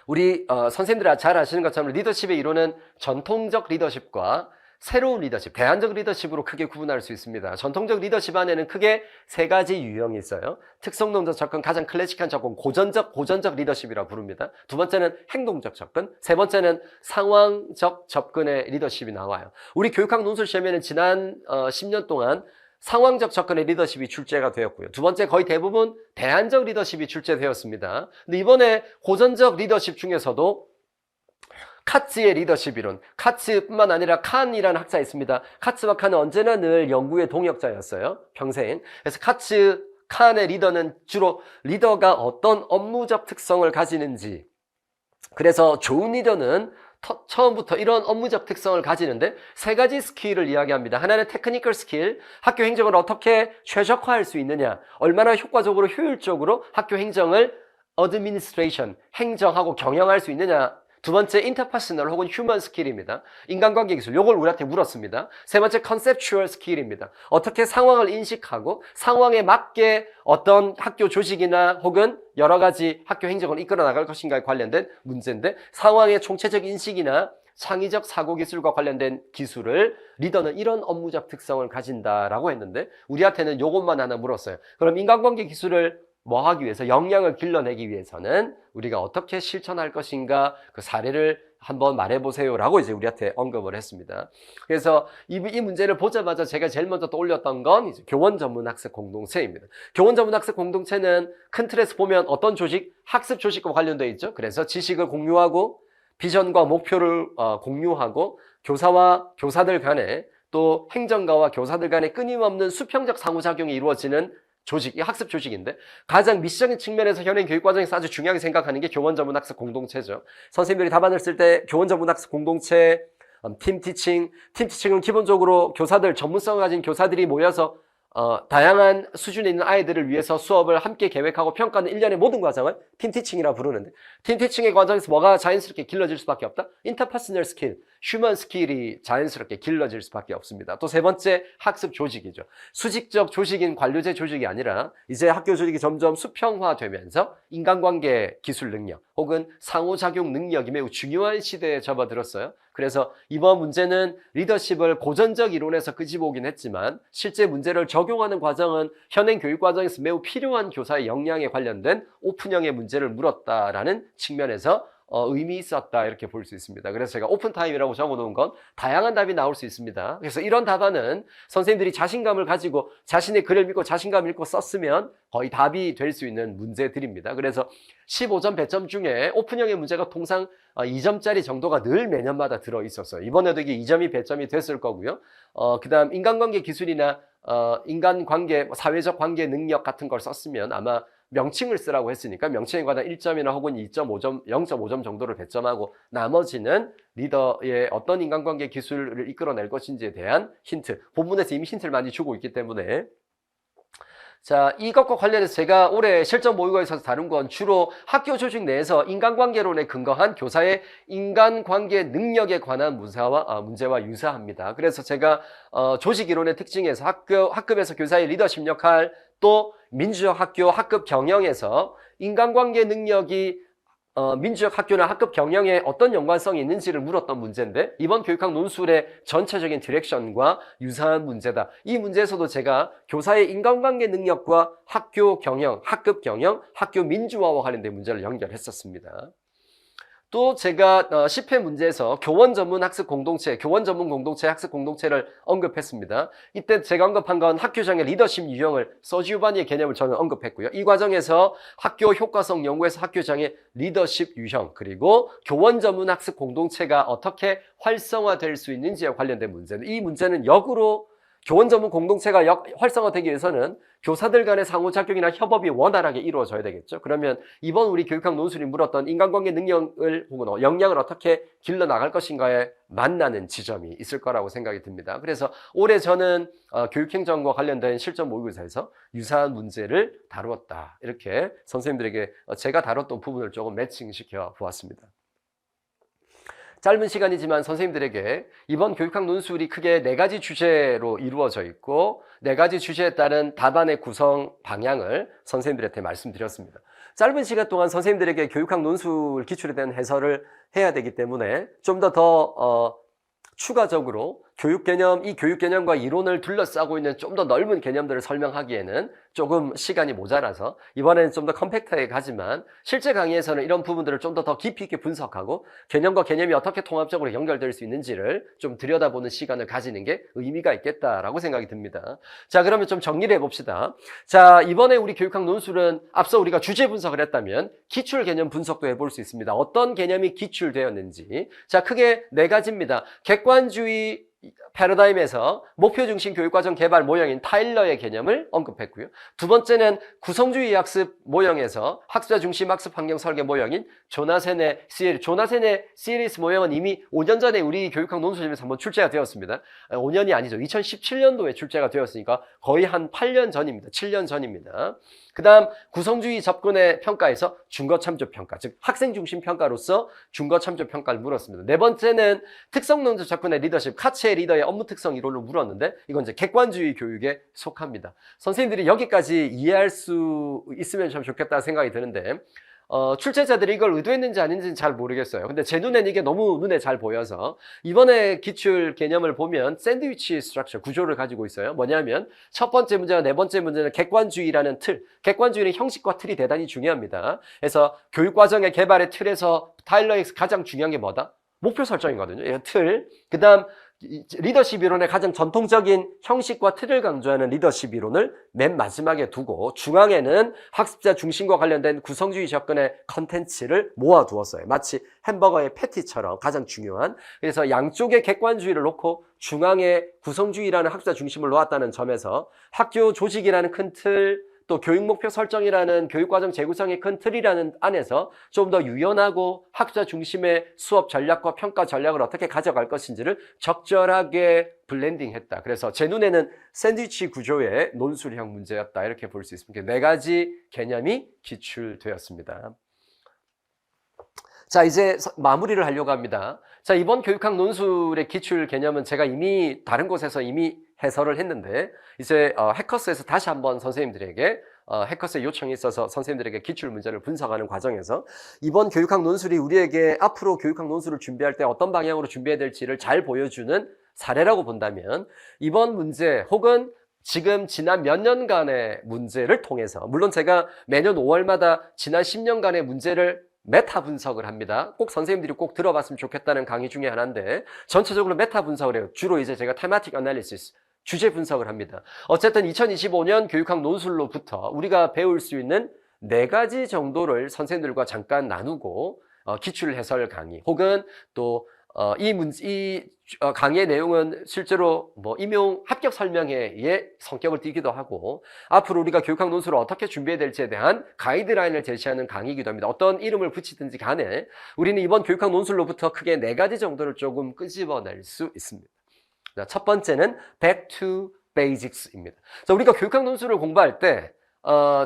우리 선생님들 잘 아시는 것처럼 리더십의 이론은 전통적 리더십과 새로운 리더십, 대안적 리더십으로 크게 구분할 수 있습니다. 전통적 리더십 안에는 크게 세 가지 유형이 있어요. 특성론적 접근, 가장 클래식한 접근, 고전적 리더십이라고 부릅니다. 두 번째는 행동적 접근, 세 번째는 상황적 접근의 리더십이 나와요. 우리 교육학 논술 시험에는 지난 10년 동안 상황적 접근의 리더십이 출제가 되었고요. 두 번째, 거의 대부분 대안적 리더십이 출제되었습니다. 근데 이번에 고전적 리더십 중에서도 카츠의 리더십 이론, 카츠뿐만 아니라 칸이라는 학자 있습니다. 카츠와 칸은 언제나 늘 연구의 동역자였어요, 평생. 그래서 카츠, 칸의 리더는 주로 리더가 어떤 업무적 특성을 가지는지, 그래서 좋은 리더는 처음부터 이런 업무적 특성을 가지는데 세 가지 스킬을 이야기합니다. 하나는 테크니컬 스킬, 학교 행정을 어떻게 최적화할 수 있느냐, 얼마나 효과적으로 효율적으로 학교 행정을 어드미니스트레이션, 행정하고 경영할 수 있느냐. 두 번째, 인터퍼스널 혹은 휴먼 스킬입니다. 인간관계 기술, 요걸 우리한테 물었습니다. 세 번째, 컨셉추얼 스킬입니다. 어떻게 상황을 인식하고 상황에 맞게 어떤 학교 조직이나 혹은 여러 가지 학교 행정을 이끌어 나갈 것인가에 관련된 문제인데, 상황의 총체적 인식이나 창의적 사고 기술과 관련된 기술을 리더는 이런 업무적 특성을 가진다라고 했는데, 우리한테는 요것만 하나 물었어요. 그럼 인간관계 기술을 뭐 하기 위해서, 역량을 길러내기 위해서는 우리가 어떻게 실천할 것인가, 그 사례를 한번 말해보세요 라고 이제 우리한테 언급을 했습니다. 그래서 이 문제를 보자마자 제가 제일 먼저 떠올렸던 건 이제 교원 전문 학습 공동체입니다. 교원 전문 학습 공동체는 큰 틀에서 보면 어떤 조직? 학습 조직과 관련되어 있죠. 그래서 지식을 공유하고 비전과 목표를 공유하고 교사와 교사들 간에, 또 행정가와 교사들 간에 끊임없는 수평적 상호작용이 이루어지는 조직, 이 학습 조직인데, 가장 미시적인 측면에서 현행 교육 과정에서 아주 중요하게 생각하는 게 교원 전문 학습 공동체죠. 선생님들이 답안을 쓸 때 교원 전문 학습 공동체, 팀티칭은 기본적으로 교사들, 전문성을 가진 교사들이 모여서 다양한 수준에 있는 아이들을 위해서 수업을 함께 계획하고 평가하는 일련의 모든 과정을 팀티칭이라고 부르는데, 팀티칭의 과정에서 뭐가 자연스럽게 길러질 수밖에 없다? 인터퍼스널 스킬, 휴먼 스킬이 자연스럽게 길러질 수밖에 없습니다. 또 세 번째, 학습 조직이죠. 수직적 조직인 관료제 조직이 아니라 이제 학교 조직이 점점 수평화되면서 인간관계 기술 능력 혹은 상호작용 능력이 매우 중요한 시대에 접어들었어요. 그래서 이번 문제는 리더십을 고전적 이론에서 끄집어오긴 했지만 실제 문제를 적용하는 과정은 현행 교육 과정에서 매우 필요한 교사의 역량에 관련된 오픈형의 문제를 물었다라는 측면에서 의미 있었다 이렇게 볼 수 있습니다. 그래서 제가 오픈타임이라고 적어놓은 건 다양한 답이 나올 수 있습니다. 그래서 이런 답안은 선생님들이 자신감을 가지고 자신의 글을 믿고 자신감을 믿고 썼으면 거의 답이 될 수 있는 문제들입니다. 그래서 15점 배점 중에 오픈형의 문제가 통상 2점짜리 정도가 늘 매년마다 들어있었어요. 이번에도 이게 2점이 배점이 됐을 거고요. 그 다음 인간관계 기술이나 인간관계, 사회적 관계 능력 같은 걸 썼으면 아마 명칭을 쓰라고 했으니까 명칭에 관한 1점이나 혹은 2.5점, 0.5점 정도를 배점하고 나머지는 리더의 어떤 인간관계 기술을 이끌어낼 것인지에 대한 힌트, 본문에서 이미 힌트를 많이 주고 있기 때문에. 자, 이것과 관련해서 제가 올해 실전 모의고사에서 다룬 건 주로 학교 조직 내에서 인간관계론에 근거한 교사의 인간관계 능력에 관한 문제와 유사합니다. 그래서 제가 조직 이론의 특징에서 학급에서 교사의 리더십 역할, 또 민주적 학교 학급 경영에서 인간관계 능력이 민주적 학교나 학급 경영에 어떤 연관성이 있는지를 물었던 문제인데, 이번 교육학 논술의 전체적인 디렉션과 유사한 문제다. 이 문제에서도 제가 교사의 인간관계 능력과 학교 경영, 학급 경영, 학교 민주화와 관련된 문제를 연결했었습니다. 또 제가 10회 문제에서 교원 전문 학습 공동체, 교원 전문 공동체 학습 공동체를 언급했습니다. 이때 제가 언급한 건 학교장의 리더십 유형을 서지우바니의 개념을 저는 언급했고요. 이 과정에서 학교 효과성 연구에서 학교장의 리더십 유형 그리고 교원 전문 학습 공동체가 어떻게 활성화될 수 있는지에 관련된 문제는 이 문제는 역으로 교원 전문 공동체가 활성화되기 위해서는 교사들 간의 상호작용이나 협업이 원활하게 이루어져야 되겠죠. 그러면 이번 우리 교육학 논술이 물었던 인간관계 능력을 혹은 역량을 어떻게 길러나갈 것인가에 만나는 지점이 있을 거라고 생각이 듭니다. 그래서 올해 저는 교육행정과 관련된 실전 모의고사에서 유사한 문제를 다루었다. 이렇게 선생님들에게 제가 다뤘던 부분을 조금 매칭시켜 보았습니다. 짧은 시간이지만 선생님들에게 이번 교육학 논술이 크게 4가지 주제로 이루어져 있고 4가지 주제에 따른 답안의 구성 방향을 선생님들한테 말씀드렸습니다. 짧은 시간 동안 선생님들에게 교육학 논술 기출에 대한 해설을 해야 되기 때문에 좀 더 추가적으로 교육 개념, 이 교육 개념과 이론을 둘러싸고 있는 좀 더 넓은 개념들을 설명하기에는 조금 시간이 모자라서 이번에는 좀 더 컴팩트하게 가지만 실제 강의에서는 이런 부분들을 좀 더 깊이 있게 분석하고 개념과 개념이 어떻게 통합적으로 연결될 수 있는지를 좀 들여다보는 시간을 가지는 게 의미가 있겠다라고 생각이 듭니다. 자, 그러면 좀 정리를 해봅시다. 자, 이번에 우리 교육학 논술은 앞서 우리가 주제 분석을 했다면 기출 개념 분석도 해볼 수 있습니다. 어떤 개념이 기출되었는지. 자, 크게 4가지입니다. 객관주의 패러다임에서 목표 중심 교육과정 개발 모형인 타일러의 개념을 언급했고요. 두 번째는 구성주의 학습 모형에서 학습자 중심 학습 환경 설계 모형인 조나센의 CLS 모형은 이미 5년 전에 우리 교육학 논술점에서 한번 출제가 되었습니다. 5년이 아니죠. 2017년도에 출제가 되었으니까 거의 한 8년 전입니다. 7년 전입니다. 그 다음 구성주의 접근의 평가에서 준거참조평가, 즉 학생중심 평가로서 준거참조평가를 물었습니다. 4번째는 특성론적 접근의 리더십, 카츠의 리더의 업무 특성 이론을 물었는데 이건 이제 객관주의 교육에 속합니다. 선생님들이 여기까지 이해할 수 있으면 참 좋겠다 생각이 드는데 출제자들이 이걸 의도했는지 아닌지는 잘 모르겠어요. 근데 제 눈엔 이게 너무 눈에 잘 보여서 이번에 기출 개념을 보면 샌드위치 스트럭처 구조를 가지고 있어요. 뭐냐면 첫 번째 문제와 4번째 문제는 객관주의라는 틀, 객관주의는 형식과 틀이 대단히 중요합니다. 그래서 교육과정의 개발의 틀에서 타일러에서 가장 중요한 게 뭐다? 목표 설정이거든요. 이 틀. 그 다음 리더십 이론의 가장 전통적인 형식과 틀을 강조하는 리더십 이론을 맨 마지막에 두고 중앙에는 학습자 중심과 관련된 구성주의 접근의 컨텐츠를 모아두었어요. 마치 햄버거의 패티처럼 가장 중요한. 그래서 양쪽에 객관주의를 놓고 중앙에 구성주의라는 학습자 중심을 놓았다는 점에서 학교 조직이라는 큰 틀, 또 교육목표 설정이라는 교육과정 재구성의 큰 틀이라는 안에서 좀 더 유연하고 학습자 중심의 수업 전략과 평가 전략을 어떻게 가져갈 것인지를 적절하게 블렌딩했다. 그래서 제 눈에는 샌드위치 구조의 논술형 문제였다. 이렇게 볼 수 있습니다. 4가지 개념이 기출되었습니다. 자, 이제 마무리를 하려고 합니다. 자, 이번 교육학 논술의 기출 개념은 제가 이미 다른 곳에서 이미 해설을 했는데 이제 해커스에서 다시 한번 선생님들에게 해커스의 요청이 있어서 선생님들에게 기출 문제를 분석하는 과정에서 이번 교육학 논술이 우리에게 앞으로 교육학 논술을 준비할 때 어떤 방향으로 준비해야 될지를 잘 보여주는 사례라고 본다면 이번 문제 혹은 지난 몇 년간의 문제를 통해서 물론 제가 매년 5월마다 지난 10년간의 문제를 메타 분석을 합니다. 꼭 선생님들이 꼭 들어봤으면 좋겠다는 강의 중에 하나인데 전체적으로 메타 분석을 해요. 주로 이제 제가 테마틱 애널리시스 주제 분석을 합니다. 어쨌든 2025년 교육학 논술로부터 우리가 배울 수 있는 4가지 정도를 선생님들과 잠깐 나누고 기출 해설 강의 혹은 또 이 강의의 내용은 실제로 임용 합격 설명회의 성격을 띠기도 하고 앞으로 우리가 교육학 논술을 어떻게 준비해야 될지에 대한 가이드라인을 제시하는 강의이기도 합니다. 어떤 이름을 붙이든지 간에 우리는 이번 교육학 논술로부터 크게 4가지 정도를 조금 끄집어낼 수 있습니다. 첫 번째는 Back to Basics입니다. 자, 우리가 교육학 논술을 공부할 때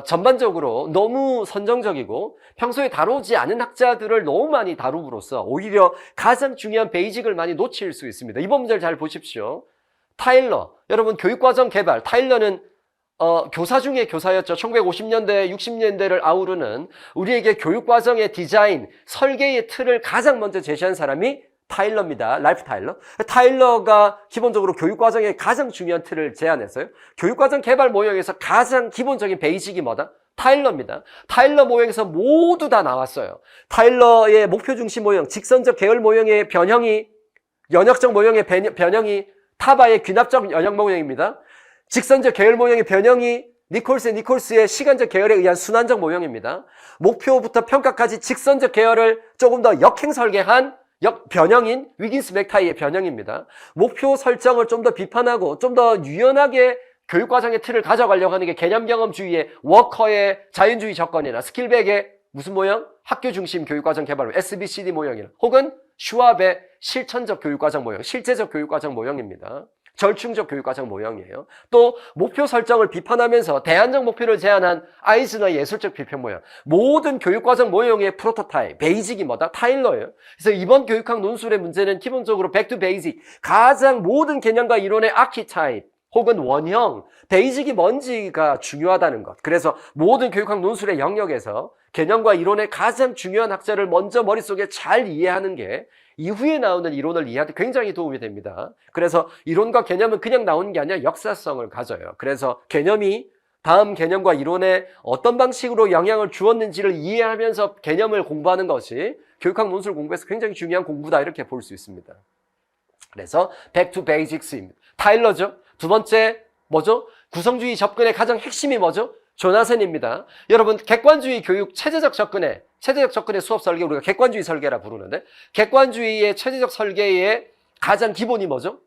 전반적으로 너무 선정적이고 평소에 다루지 않은 학자들을 너무 많이 다룸으로써 오히려 가장 중요한 베이직을 많이 놓칠 수 있습니다. 이번 문제를 잘 보십시오. 타일러, 여러분 교육과정 개발, 타일러는 교사 중에 교사였죠. 1950년대, 60년대를 아우르는 우리에게 교육과정의 디자인, 설계의 틀을 가장 먼저 제시한 사람이 타일러입니다. 라이프 타일러. 타일러가 기본적으로 교육과정의 가장 중요한 틀을 제안했어요. 교육과정 개발 모형에서 가장 기본적인 베이직이 뭐다? 타일러입니다. 타일러 모형에서 모두 다 나왔어요. 타일러의 목표 중심 모형, 직선적 계열 모형의 변형이, 연역적 모형의 변형이 타바의 귀납적 연역 모형입니다. 직선적 계열 모형의 변형이 니콜스의 시간적 계열에 의한 순환적 모형입니다. 목표부터 평가까지 직선적 계열을 조금 더 역행 설계한 변형인 위긴스 맥타이의 변형입니다. 목표 설정을 좀 더 비판하고 좀 더 유연하게 교육과정의 틀을 가져가려고 하는 게 개념경험주의의 워커의 자연주의 접근이나 스킬백의 무슨 모형? 학교 중심 교육과정 개발, SBCD 모형이나 혹은 슈왑의 실천적 교육과정 모형, 실제적 교육과정 모형입니다. 절충적 교육과정 모형이에요. 또 목표 설정을 비판하면서 대안적 목표를 제안한 아이즈너의 예술적 비평 모형. 모든 교육과정 모형의 프로토타입, 베이직이 뭐다? 타일러예요. 그래서 이번 교육학 논술의 문제는 기본적으로 back to basic, 가장 모든 개념과 이론의 아키타입 혹은 원형, 베이직이 뭔지가 중요하다는 것. 그래서 모든 교육학 논술의 영역에서 개념과 이론의 가장 중요한 학자를 먼저 머릿속에 잘 이해하는 게 이후에 나오는 이론을 이해할 때 굉장히 도움이 됩니다. 그래서 이론과 개념은 그냥 나오는 게 아니라 역사성을 가져요. 그래서 개념이 다음 개념과 이론에 어떤 방식으로 영향을 주었는지를 이해하면서 개념을 공부하는 것이 교육학 논술 공부에서 굉장히 중요한 공부다, 이렇게 볼 수 있습니다. 그래서 back to basics입니다. 타일러죠. 두 번째 뭐죠? 구성주의 접근의 가장 핵심이 뭐죠? 조나센입니다. 여러분, 객관주의 교육 체제적 접근의 수업 설계, 우리가 객관주의 설계라 부르는데, 객관주의의 체제적 설계의 가장 기본이 뭐죠?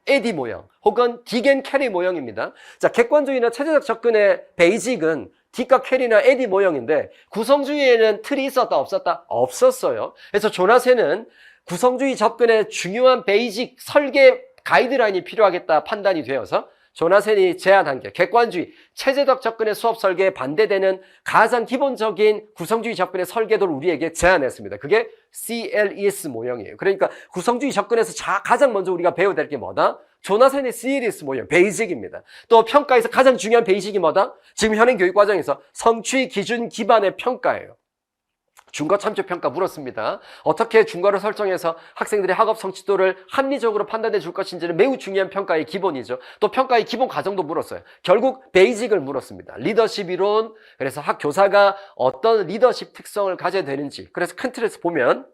에디 모형 혹은 딕 앤 캐리 모형입니다. 자, 객관주의나 체제적 접근의 베이직은 딕과 캐리나 에디 모형인데, 구성주의에는 틀이 있었다 없었다? 없었어요. 그래서 조나센은 구성주의 접근의 중요한 베이직 설계 가이드라인이 필요하겠다 판단이 되어서 조나센이 제안한 게 객관주의, 체제적 접근의 수업 설계에 반대되는 가장 기본적인 구성주의 접근의 설계도를 우리에게 제안했습니다. 그게 CLES 모형이에요. 그러니까 구성주의 접근에서 가장 먼저 우리가 배워야 될 게 뭐다? 조나센의 CLES 모형, 베이직입니다. 또 평가에서 가장 중요한 베이직이 뭐다? 지금 현행 교육과정에서 성취 기준 기반의 평가예요. 준거 참조 평가 물었습니다. 어떻게 준거를 설정해서 학생들의 학업 성취도를 합리적으로 판단해 줄 것인지는 매우 중요한 평가의 기본이죠. 또 평가의 기본 과정도 물었어요. 결국 베이직을 물었습니다. 리더십 이론, 그래서 학 교사가 어떤 리더십 특성을 가져야 되는지. 그래서 큰 틀에서 보면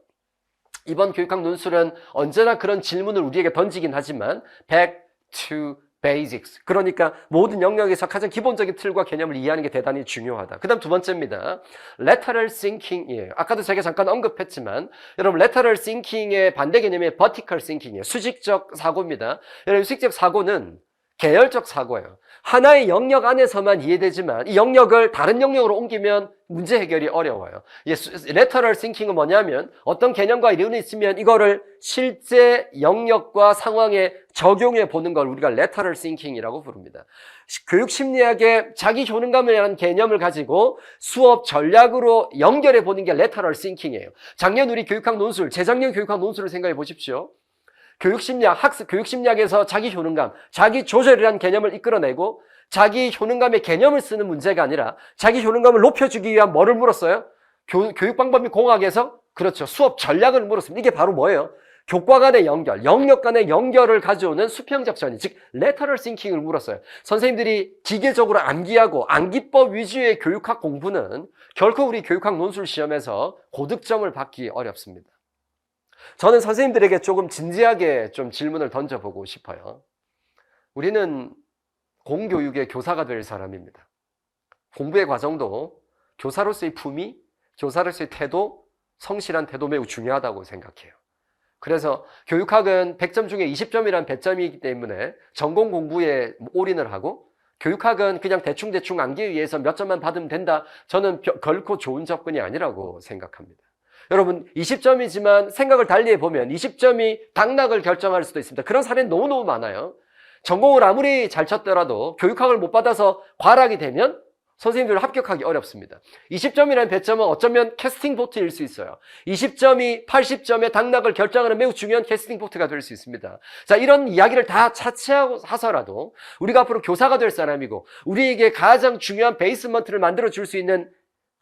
이번 교육학 논술은 언제나 그런 질문을 우리에게 던지긴 하지만 back to basics. 그러니까 모든 영역에서 가장 기본적인 틀과 개념을 이해하는 게 대단히 중요하다. 그 다음 두 번째입니다. lateral thinking이에요. 아까도 제가 잠깐 언급했지만 여러분, lateral thinking의 반대 개념이 vertical thinking이에요. 수직적 사고입니다. 여러분, 수직적 사고는 계열적 사고예요. 하나의 영역 안에서만 이해되지만 이 영역을 다른 영역으로 옮기면 문제 해결이 어려워요. lateral thinking은 뭐냐면 어떤 개념과 이론이 있으면 이거를 실제 영역과 상황에 적용해 보는 걸 우리가 lateral thinking이라고 부릅니다. 교육심리학의 자기 효능감이라는 개념을 가지고 수업 전략으로 연결해 보는 게 lateral thinking이에요. 작년 우리 교육학 논술, 재작년 교육학 논술을 생각해 보십시오. 교육심리학에서 자기 효능감, 자기 조절이라는 개념을 이끌어내고 자기 효능감의 개념을 쓰는 문제가 아니라 자기 효능감을 높여주기 위한 뭐를 물었어요? 교육방법이 공학에서 그렇죠. 수업 전략을 물었습니다. 이게 바로 뭐예요? 교과 간의 연결, 영역 간의 연결을 가져오는 수평적 전이, 즉 lateral thinking을 물었어요. 선생님들이 기계적으로 암기하고 암기법 위주의 교육학 공부는 결코 우리 교육학 논술 시험에서 고득점을 받기 어렵습니다. 저는 선생님들에게 조금 진지하게 좀 질문을 던져보고 싶어요. 우리는 공교육의 교사가 될 사람입니다. 공부의 과정도 교사로서의 품위, 교사로서의 태도, 성실한 태도 매우 중요하다고 생각해요. 그래서 교육학은 100점 중에 20점이란 배점이기 때문에 전공 공부에 올인을 하고, 교육학은 그냥 대충 암기에 의해서 몇 점만 받으면 된다. 저는 결코 좋은 접근이 아니라고 생각합니다. 여러분, 20점이지만 생각을 달리 해보면 20점이 당락을 결정할 수도 있습니다. 그런 사례는 너무너무 많아요. 전공을 아무리 잘 쳤더라도 교육학을 못 받아서 과락이 되면 선생님들 합격하기 어렵습니다. 20점이라는 배점은 어쩌면 캐스팅 보트일 수 있어요. 20점이 80점의 당락을 결정하는 매우 중요한 캐스팅 보트가 될 수 있습니다. 자, 이런 이야기를 다 차치하고서라도 우리가 앞으로 교사가 될 사람이고 우리에게 가장 중요한 베이스먼트를 만들어 줄 수 있는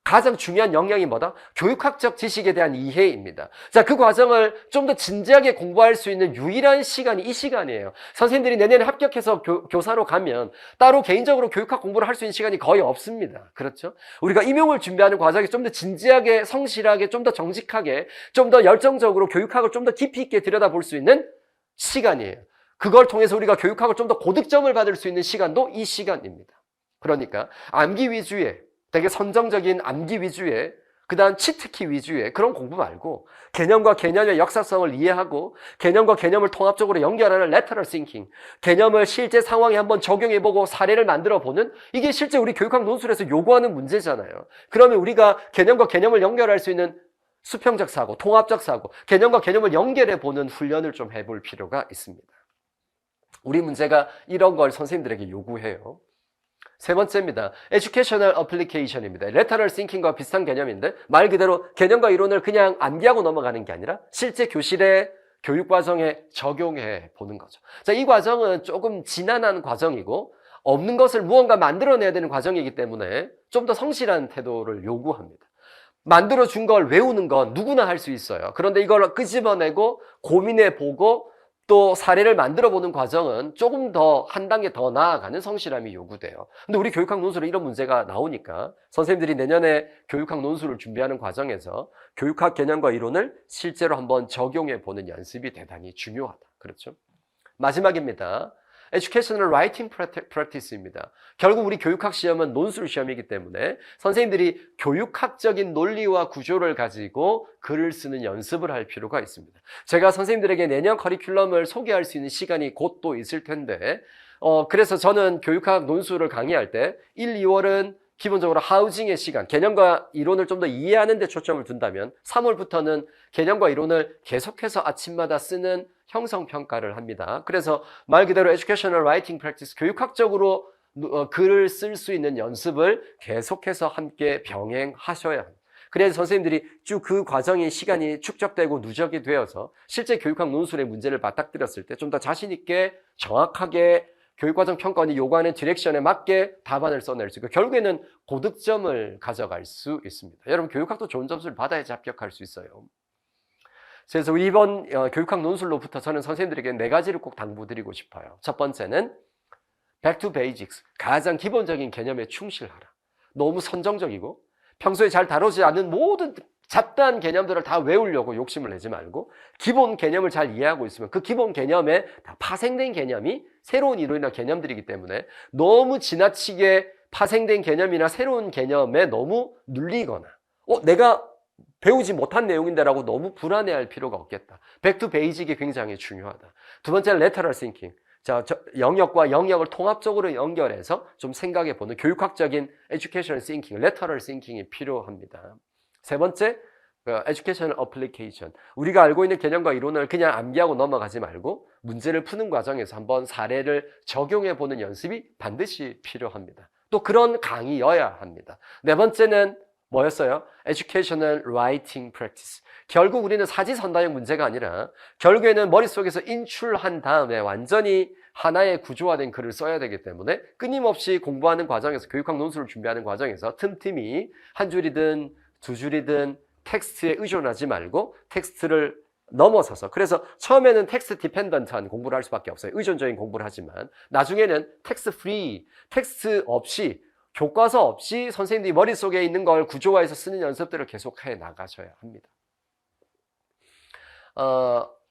가장 중요한 역량이 뭐다? 교육학적 지식에 대한 이해입니다. 자, 그 과정을 좀 더 진지하게 공부할 수 있는 유일한 시간이 이 시간이에요. 선생님들이 내년에 합격해서 교사로 가면 따로 개인적으로 교육학 공부를 할 수 있는 시간이 거의 없습니다. 그렇죠? 우리가 임용을 준비하는 과정에 좀 더 진지하게, 성실하게, 좀 더 정직하게, 좀 더 열정적으로 교육학을 좀 더 깊이 있게 들여다볼 수 있는 시간이에요. 그걸 통해서 우리가 교육학을 좀 더 고득점을 받을 수 있는 시간도 이 시간입니다. 그러니까 암기 위주의, 되게 선정적인 암기 위주의, 그 다음 치트키 위주의 그런 공부 말고 개념과 개념의 역사성을 이해하고 개념과 개념을 통합적으로 연결하는 lateral thinking, 개념을 실제 상황에 한번 적용해보고 사례를 만들어보는, 이게 실제 우리 교육학 논술에서 요구하는 문제잖아요. 그러면 우리가 개념과 개념을 연결할 수 있는 수평적 사고, 통합적 사고, 개념과 개념을 연결해보는 훈련을 좀 해볼 필요가 있습니다. 우리 문제가 이런 걸 선생님들에게 요구해요. 세 번째입니다. Educational Application입니다. Lateral Thinking과 비슷한 개념인데 말 그대로 개념과 이론을 그냥 암기하고 넘어가는 게 아니라 실제 교실의 교육 과정에 적용해 보는 거죠. 자, 이 과정은 조금 지난한 과정이고 없는 것을 무언가 만들어내야 되는 과정이기 때문에 좀 더 성실한 태도를 요구합니다. 만들어준 걸 외우는 건 누구나 할 수 있어요. 그런데 이걸 끄집어내고 고민해보고 또 사례를 만들어보는 과정은 조금 더 한 단계 더 나아가는 성실함이 요구돼요. 근데 우리 교육학 논술에 이런 문제가 나오니까 선생님들이 내년에 교육학 논술을 준비하는 과정에서 교육학 개념과 이론을 실제로 한번 적용해보는 연습이 대단히 중요하다. 그렇죠? 마지막입니다. Educational Writing Practice입니다. 결국 우리 교육학 시험은 논술 시험이기 때문에 선생님들이 교육학적인 논리와 구조를 가지고 글을 쓰는 연습을 할 필요가 있습니다. 제가 선생님들에게 내년 커리큘럼을 소개할 수 있는 시간이 곧 또 있을 텐데 그래서 저는 교육학 논술을 강의할 때 1, 2월은 기본적으로 하우징의 시간, 개념과 이론을 좀 더 이해하는 데 초점을 둔다면 3월부터는 개념과 이론을 계속해서 아침마다 쓰는 형성평가를 합니다. 그래서 말 그대로 Educational Writing Practice, 교육학적으로 글을 쓸 수 있는 연습을 계속해서 함께 병행하셔야 합니다. 그래서 선생님들이 쭉 그 과정의 시간이 축적되고 누적이 되어서 실제 교육학 논술의 문제를 맞닥뜨렸을 때 좀 더 자신 있게 정확하게 교육과정 평가원이 요구하는 디렉션에 맞게 답안을 써낼 수 있고 결국에는 고득점을 가져갈 수 있습니다. 여러분 교육학도 좋은 점수를 받아야지 합격할 수 있어요. 그래서 우리 이번 교육학 논술로부터 저는 선생님들에게 4가지를 꼭 당부드리고 싶어요. 첫 번째는 Back to Basics, 가장 기본적인 개념에 충실하라. 너무 선정적이고 평소에 잘 다루지 않은 모든 잡다한 개념들을 다 외우려고 욕심을 내지 말고 기본 개념을 잘 이해하고 있으면 그 기본 개념에 다 파생된 개념이 새로운 이론이나 개념들이기 때문에 너무 지나치게 파생된 개념이나 새로운 개념에 너무 눌리거나 내가 배우지 못한 내용인데라고 너무 불안해할 필요가 없겠다. 백투 베이직이 굉장히 중요하다. 두 번째는 lateral thinking. 자, 영역과 영역을 통합적으로 연결해서 좀 생각해보는 교육학적인 educational thinking, lateral thinking이 필요합니다. 세 번째, educational application. 우리가 알고 있는 개념과 이론을 그냥 암기하고 넘어가지 말고 문제를 푸는 과정에서 한번 사례를 적용해보는 연습이 반드시 필요합니다. 또 그런 강의여야 합니다. 네 번째는 뭐였어요? Educational Writing Practice. 결국 우리는 사지선다형 문제가 아니라 결국에는 머릿속에서 인출한 다음에 완전히 하나의 구조화된 글을 써야 되기 때문에 끊임없이 공부하는 과정에서 교육학 논술을 준비하는 과정에서 틈틈이 한 줄이든 두 줄이든 텍스트에 의존하지 말고 텍스트를 넘어서서 그래서 처음에는 텍스트 디펜던트한 공부를 할 수밖에 없어요. 의존적인 공부를 하지만 나중에는 텍스트 프리, 텍스트 없이 교과서 없이 선생님들이 머릿속에 있는 걸 구조화해서 쓰는 연습들을 계속해 나가셔야 합니다.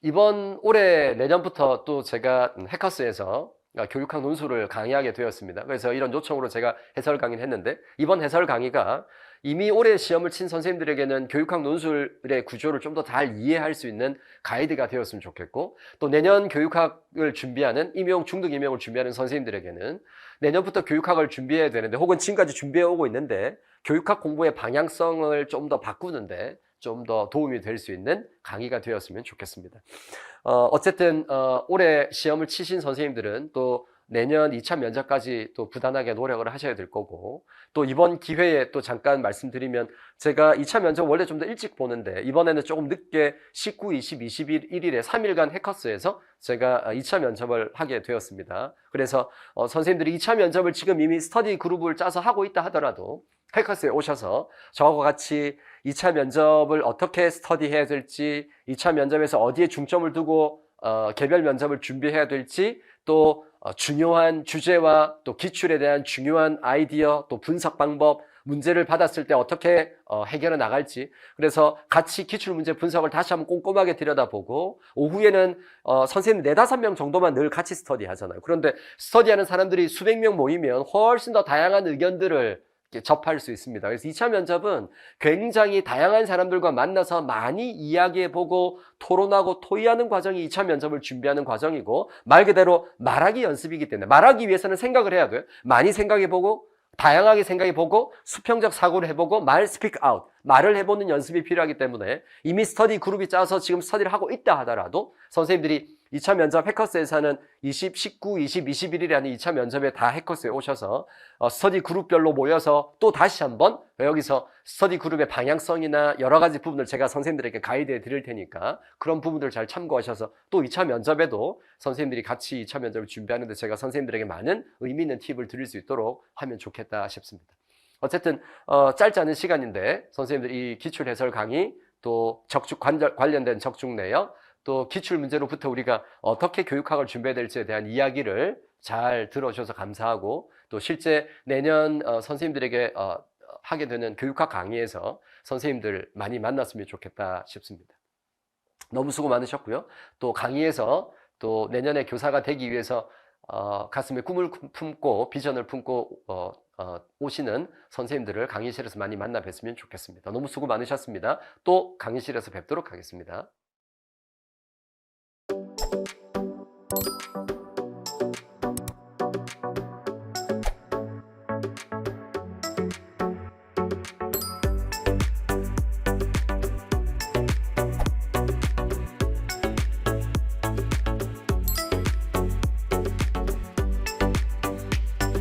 이번 올해 내년부터 또 제가 해커스에서 교육학 논술을 강의하게 되었습니다. 그래서 이런 요청으로 제가 해설 강의를 했는데 이번 해설 강의가 이미 올해 시험을 친 선생님들에게는 교육학 논술의 구조를 좀 더 잘 이해할 수 있는 가이드가 되었으면 좋겠고 또 내년 교육학을 준비하는 임용, 중등 임용을 준비하는 선생님들에게는 내년부터 교육학을 준비해야 되는데 혹은 지금까지 준비해 오고 있는데 교육학 공부의 방향성을 좀 더 바꾸는데 좀 더 도움이 될 수 있는 강의가 되었으면 좋겠습니다. 어쨌든 올해 시험을 치신 선생님들은 또 내년 2차 면접까지 또 부단하게 노력을 하셔야 될 거고, 또 이번 기회에 또 잠깐 말씀드리면, 제가 2차 면접 원래 좀 더 일찍 보는데 이번에는 조금 늦게 19, 20, 21일에 3일간 해커스에서 제가 2차 면접을 하게 되었습니다. 그래서 선생님들이 2차 면접을 지금 이미 스터디 그룹을 짜서 하고 있다 하더라도 해커스에 오셔서 저하고 같이 2차 면접을 어떻게 스터디해야 될지, 2차 면접에서 어디에 중점을 두고 개별 면접을 준비해야 될지, 또 중요한 주제와 또 기출에 대한 중요한 아이디어, 또 분석 방법, 문제를 받았을 때 어떻게 해결해 나갈지, 그래서 같이 기출문제 분석을 다시 한번 꼼꼼하게 들여다보고, 오후에는 선생님 4-5명 정도만 늘 같이 스터디 하잖아요. 그런데 스터디하는 사람들이 수백 명 모이면 훨씬 더 다양한 의견들을 접할 수 있습니다. 그래서 2차 면접은 굉장히 다양한 사람들과 만나서 많이 이야기해보고 토론하고 토의하는 과정이 2차 면접을 준비하는 과정이고, 말 그대로 말하기 연습이기 때문에 말하기 위해서는 생각을 해야 돼요. 많이 생각해보고 다양하게 생각해보고 수평적 사고를 해보고 말 스피크 아웃, 말을 해보는 연습이 필요하기 때문에 이미 스터디 그룹이 짜서 지금 스터디를 하고 있다 하더라도 선생님들이 2차 면접 해커스에서는 19, 20, 21일이라는 2차 면접에 다 해커스에 오셔서 스터디 그룹별로 모여서 또 다시 한번 여기서 스터디 그룹의 방향성이나 여러 가지 부분을 제가 선생님들에게 가이드해 드릴 테니까 그런 부분들 잘 참고하셔서 또 2차 면접에도 선생님들이 같이 2차 면접을 준비하는데 제가 선생님들에게 많은 의미 있는 팁을 드릴 수 있도록 하면 좋겠다 싶습니다. 어쨌든 짧지 않은 시간인데 선생님들 이 기출 해설 강의, 또 적중 관련된 적중 내역, 또 기출 문제로부터 우리가 어떻게 교육학을 준비해야 될지에 대한 이야기를 잘 들어주셔서 감사하고, 또 실제 내년 선생님들에게 하게 되는 교육학 강의에서 선생님들 많이 만났으면 좋겠다 싶습니다. 너무 수고 많으셨고요. 또 강의에서 또 내년에 교사가 되기 위해서 가슴에 꿈을 품고 비전을 품고 오시는 선생님들을 강의실에서 많이 만나 뵀으면 좋겠습니다. 너무 수고 많으셨습니다. 또 강의실에서 뵙도록 하겠습니다.